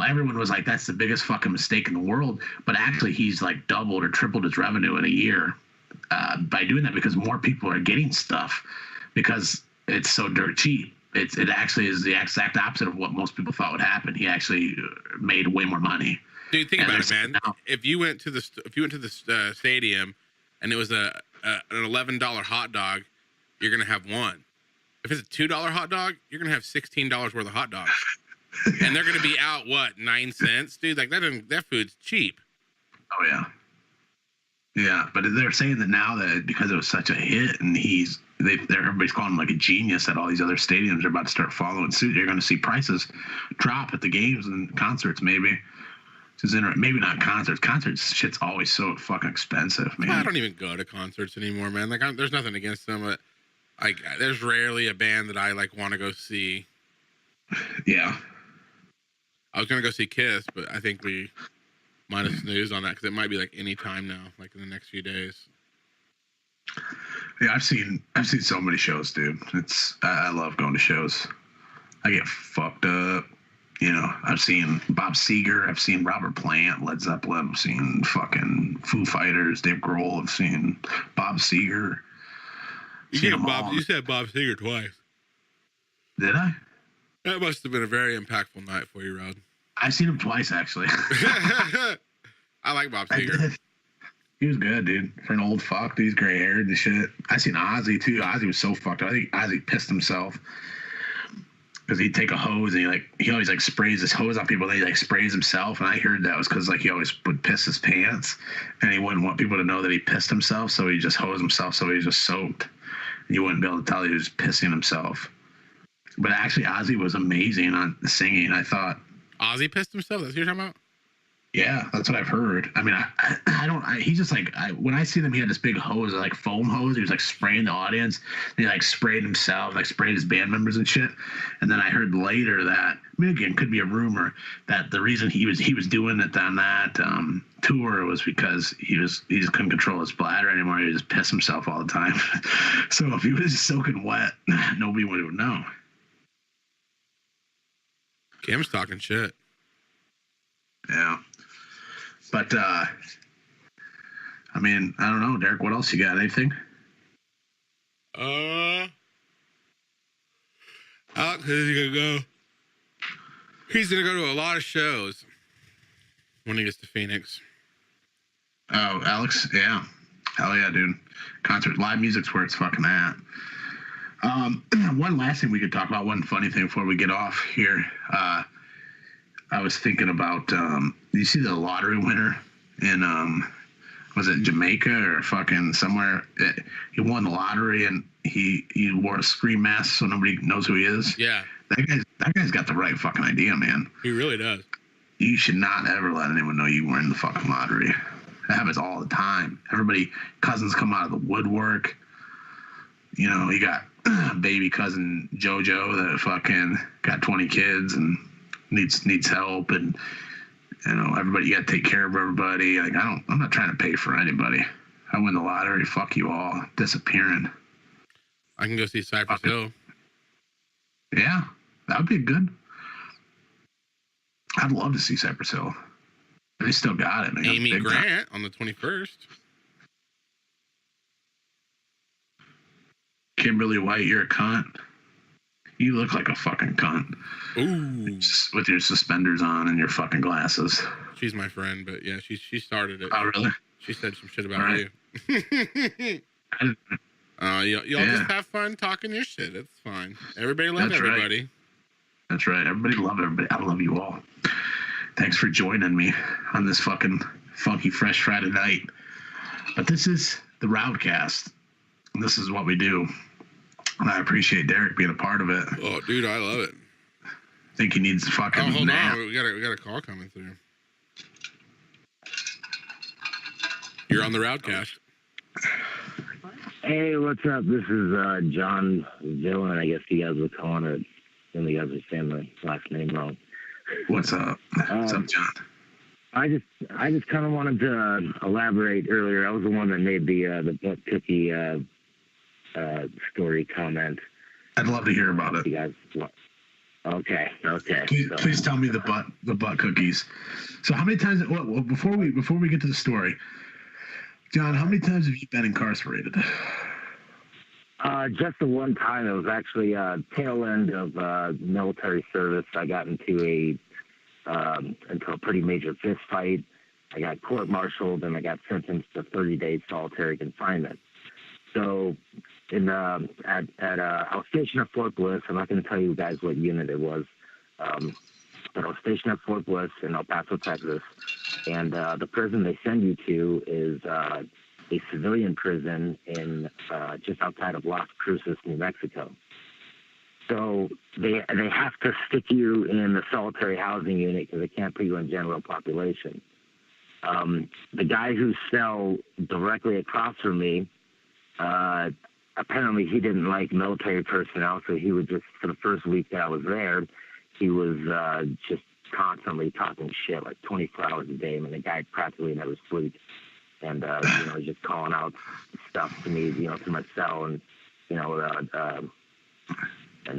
everyone was like, that's the biggest fucking mistake in the world. But actually, he's like doubled or tripled his revenue in a year by doing that, because more people are getting stuff because it's so dirt cheap. It actually is the exact opposite of what most people thought would happen. He actually made way more money. Dude, think about it, man. If you went to the stadium and it was an $11 hot dog, you're gonna have one. If it's a $2 hot dog, you're gonna have $16 worth of hot dogs, and they're gonna be out 9 cents, dude. Like that food's cheap. Oh yeah, yeah. But they're saying that now that because it was such a hit, and everybody's calling him like a genius, that all these other stadiums are about to start following suit. You're going to see prices drop at the games and concerts, maybe. Maybe not concerts. Concerts shit's always so fucking expensive, man. I don't even go to concerts anymore, man. Like, there's nothing against them, but like, there's rarely a band that I like want to go see. Yeah. I was gonna go see Kiss, but I think we might have snoozed on that because it might be like any time now, like in the next few days. Yeah, I've seen so many shows, dude. I love going to shows. I get fucked up. I've seen Bob Seger, I've seen Robert Plant, Led Zeppelin, I've seen fucking Foo Fighters, Dave Grohl, I've seen Bob Seger. You said Bob Seger twice. Did I? That must have been a very impactful night for you, Rod. I've seen him twice, actually. I like Bob Seger. He was good, dude. For an old fuck, dude, he's gray haired and shit. I seen Ozzy too. Ozzy was so fucked up. I think Ozzy pissed himself because he'd take a hose and he always like sprays his hose on people. Then he like sprays himself, and I heard that was because like he always would piss his pants, and he wouldn't want people to know that he pissed himself, so he just hosed himself, so he was just soaked, and you wouldn't be able to tell he was pissing himself. But actually, Ozzy was amazing on singing. I thought Ozzy pissed himself. That's what you're talking about? Yeah, that's what I've heard. I mean, I don't. He's just like when I see them, he had this big hose, like foam hose. He was like spraying the audience. And he like sprayed himself, like sprayed his band members and shit. And then I heard later that, I mean, again, could be a rumor, that the reason he was doing it on that tour was because he just couldn't control his bladder anymore. He would just piss himself all the time. So if he was soaking wet, nobody would know. Kim's talking shit. Yeah. But, I mean, I don't know, Derek, what else you got? Anything? Alex is going to go. He's going to go to a lot of shows when he gets to Phoenix. Oh, Alex? Yeah. Hell yeah, dude. Concert, live music's where it's fucking at. One last thing we could talk about, one funny thing before we get off here. I was thinking about, you see the lottery winner in, was it Jamaica or fucking somewhere? He won the lottery and he wore a scream mask so nobody knows who he is. Yeah. That guy's got the right fucking idea, man. He really does. You should not ever let anyone know you were in the fucking lottery. That happens all the time. Cousins come out of the woodwork. You got baby cousin JoJo that fucking got 20 kids and needs help, and everybody, you got to take care of everybody. Like I'm not trying to pay for anybody. I win the lottery, fuck you all, disappearing. I can go see Cypress Hill. Yeah, that would be good. I'd love to see Cypress Hill. They still got it, man. Amy Grant on the 21st. Kimberly White, you're a cunt. You look like a fucking cunt. Ooh. Just with your suspenders on and your fucking glasses. She's my friend, but yeah, she started it. Oh, really? She said some shit about you. Y'all just have fun talking your shit. It's fine. Everybody love everybody. Right. That's right. Everybody love everybody. I love you all. Thanks for joining me on this fucking funky fresh Friday night. But this is the RowdCAST. And this is what we do. And I appreciate Derek being a part of it. Oh, dude, I love it. I think he needs a fucking hold nap. on. We got a call coming through. You're on the RowdCAST. Hey, what's up? This is John Villain. I guess you guys were calling it. And you guys are saying my last name wrong. What's up? What's up, John? I just kind of wanted to elaborate earlier. I was the one that made the butt cookie story comment. I'd love to hear about it. You guys, okay. Please tell me the butt cookies. So how many times? Well, before we get to the story, John, how many times have you been incarcerated? Just the one time. It was actually tail end of military service. I got into a pretty major fist fight. I got court-martialed and I got sentenced to 30 days solitary confinement. So, I was stationed at Fort Bliss. I'm not going to tell you guys what unit it was, but I was stationed at Fort Bliss in El Paso, Texas, and the prison they send you to is a civilian prison in just outside of Las Cruces, New Mexico. So they have to stick you in the solitary housing unit because they can't put you in general population. The guy whose cell directly across from me, apparently he didn't like military personnel, so he would just, for the first week that I was there, he was just constantly talking shit, like 24 hours a day. I mean, the guy practically never sleeps. And, he's just calling out stuff to me, through my cell. And,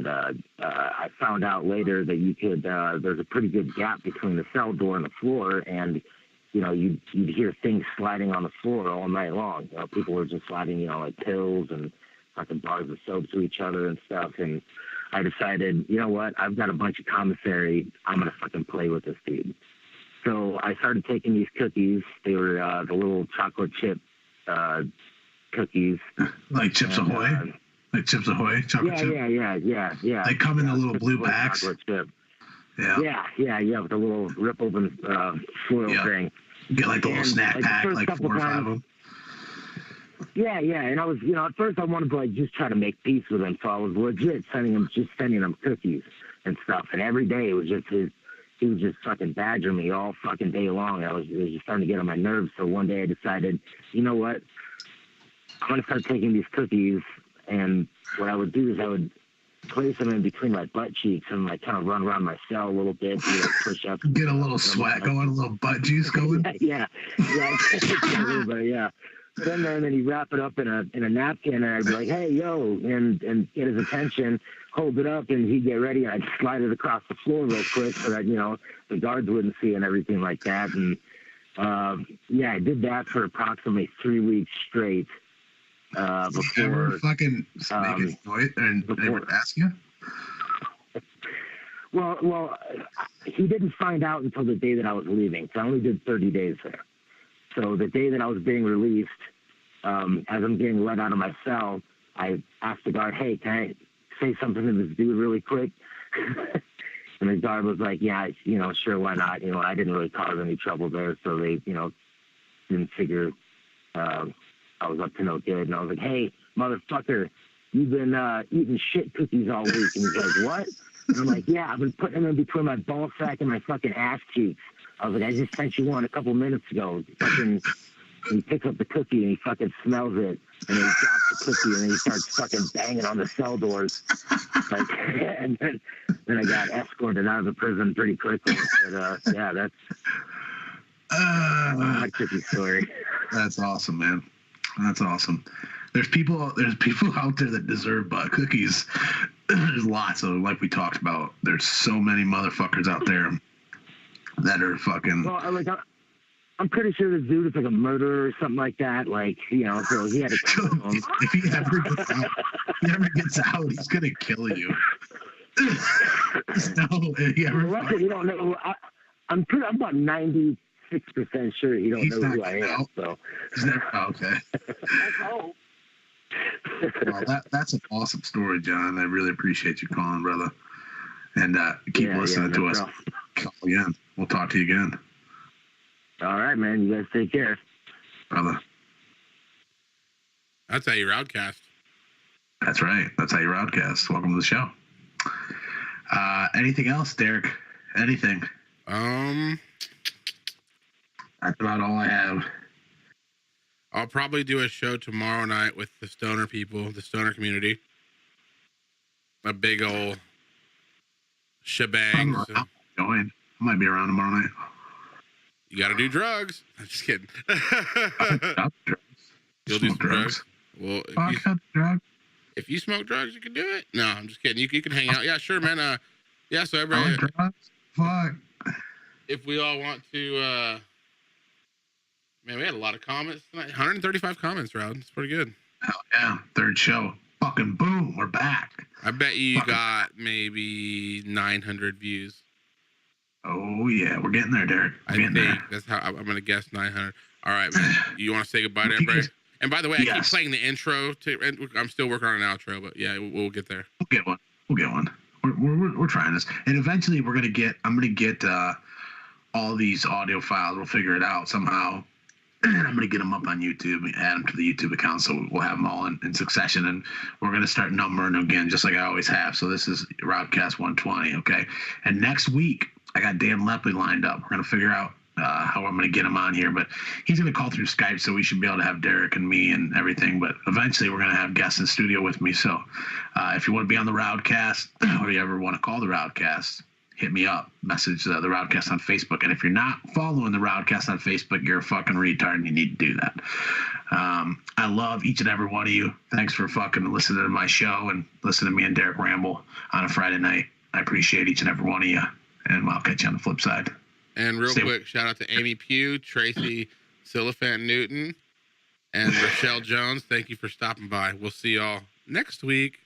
I found out later that you could, there's a pretty good gap between the cell door and the floor. And, you'd hear things sliding on the floor all night long. People were just sliding, like pills and fucking bars of soap to each other and stuff. And I decided, you know what? I've got a bunch of commissary. I'm going to fucking play with this dude. So I started taking these cookies. They were the little chocolate chip cookies. Like Chips Ahoy? Like Chips Ahoy? Chocolate chip? Yeah. They come in the little blue packs? Chocolate chip. Yeah. With the little rip open foil thing. You get like the little snack pack, like 4 or 5 of them. Yeah, and I was, at first I wanted to just try to make peace with him, so I was legit sending him cookies and stuff, and every day it was just he was just fucking badgering me all fucking day long. It was just starting to get on my nerves, so one day I decided, you know what, I'm going to start taking these cookies, and what I would do is I would place them in between my butt cheeks and kind of run around my cell a little bit, push up. Get a little sweat going, a little butt juice going. Yeah. But then he'd wrap it up in a napkin, and I'd be like, "Hey, yo," and get his attention, hold it up, and he'd get ready, and I'd slide it across the floor real quick so that the guards wouldn't see and everything like that. And I did that for approximately 3 weeks straight. Before ever fucking make it noise and ever ask you? Well, he didn't find out until the day that I was leaving. So I only did 30 days there. So the day that I was being released, as I'm getting let out of my cell, I asked the guard, "Hey, can I say something to this dude really quick?" And the guard was like, "Yeah, sure, why not?" I didn't really cause any trouble there, so they, didn't figure I was up to no good. And I was like, "Hey, motherfucker, you've been eating shit cookies all week." And he's like, "What?" And I'm like, "Yeah, I've been putting them in between my ball sack and my fucking ass cheeks." I was like, "I just sent you one a couple minutes ago." He picks up the cookie and he fucking smells it, and then he drops the cookie and then he starts fucking banging on the cell doors. And then I got escorted out of the prison pretty quickly. But that's my cookie story. That's awesome, man. That's awesome. There's people out there that deserve butt cookies. There's lots of, like we talked about. There's so many motherfuckers out there that are fucking. Well, I'm pretty sure this dude is like a murderer or something like that. So he had to kill him. If he ever gets out, he's gonna kill you. You don't know. I'm about 96% sure you don't know who I am. So. Okay. Well, that's an awesome story, John. I really appreciate you calling, brother. And keep listening to us. Call again. We'll talk to you again. All right, man. You guys take care. Brother. That's how you RowdCAST. That's right. That's how you RowdCAST. Welcome to the show. Anything else, Derek? Anything? That's about all I have. I'll probably do a show tomorrow night with the stoner people, the stoner community. A big old shebang. I'm going. I might be around tomorrow night. You got to do drugs. I'm just kidding. Drugs. You'll do some drugs. Well, if you smoke drugs, you can do it. No, I'm just kidding. You can hang out. Yeah, sure, man. Yeah, so everybody. Fuck. If we all want to, man, we had a lot of comments tonight. 135 comments, Rowd. It's pretty good. Hell yeah. Third show. Fucking boom. We're back. I bet you got maybe 900 views. Oh, yeah. We're getting there, Derek. I think that's how I'm going to guess 900. All right, man. You want to say goodbye to everybody? And by the way, I keep playing the intro. I'm still working on an outro, but yeah, we'll get there. We'll get one. We're trying this, and eventually I'm gonna get all these audio files. We'll figure it out somehow. I'm gonna get them up on YouTube, add them to the YouTube account, so we'll have them all in succession, and we're gonna start numbering them again, just like I always have. So this is RowdCAST 120, okay? And next week I got Dan Lepley lined up. We're gonna figure out how I'm going to get him on here, but he's going to call through Skype, so we should be able to have Derek and me and everything. But eventually, we're going to have guests in studio with me. So if you want to be on the RowdCAST, or you ever want to call the RowdCAST, hit me up. Message the RowdCAST on Facebook. And if you're not following the RowdCAST on Facebook, you're a fucking retard, and you need to do that. I love each and every one of you. Thanks for fucking listening to my show and listening to me and Derek ramble on a Friday night. I appreciate each and every one of you, and I'll catch you on the flip side. And real quick, shout out to Amy Pugh, Tracy Silliphant Newton, and Rochelle Jones. Thank you for stopping by. We'll see y'all next week.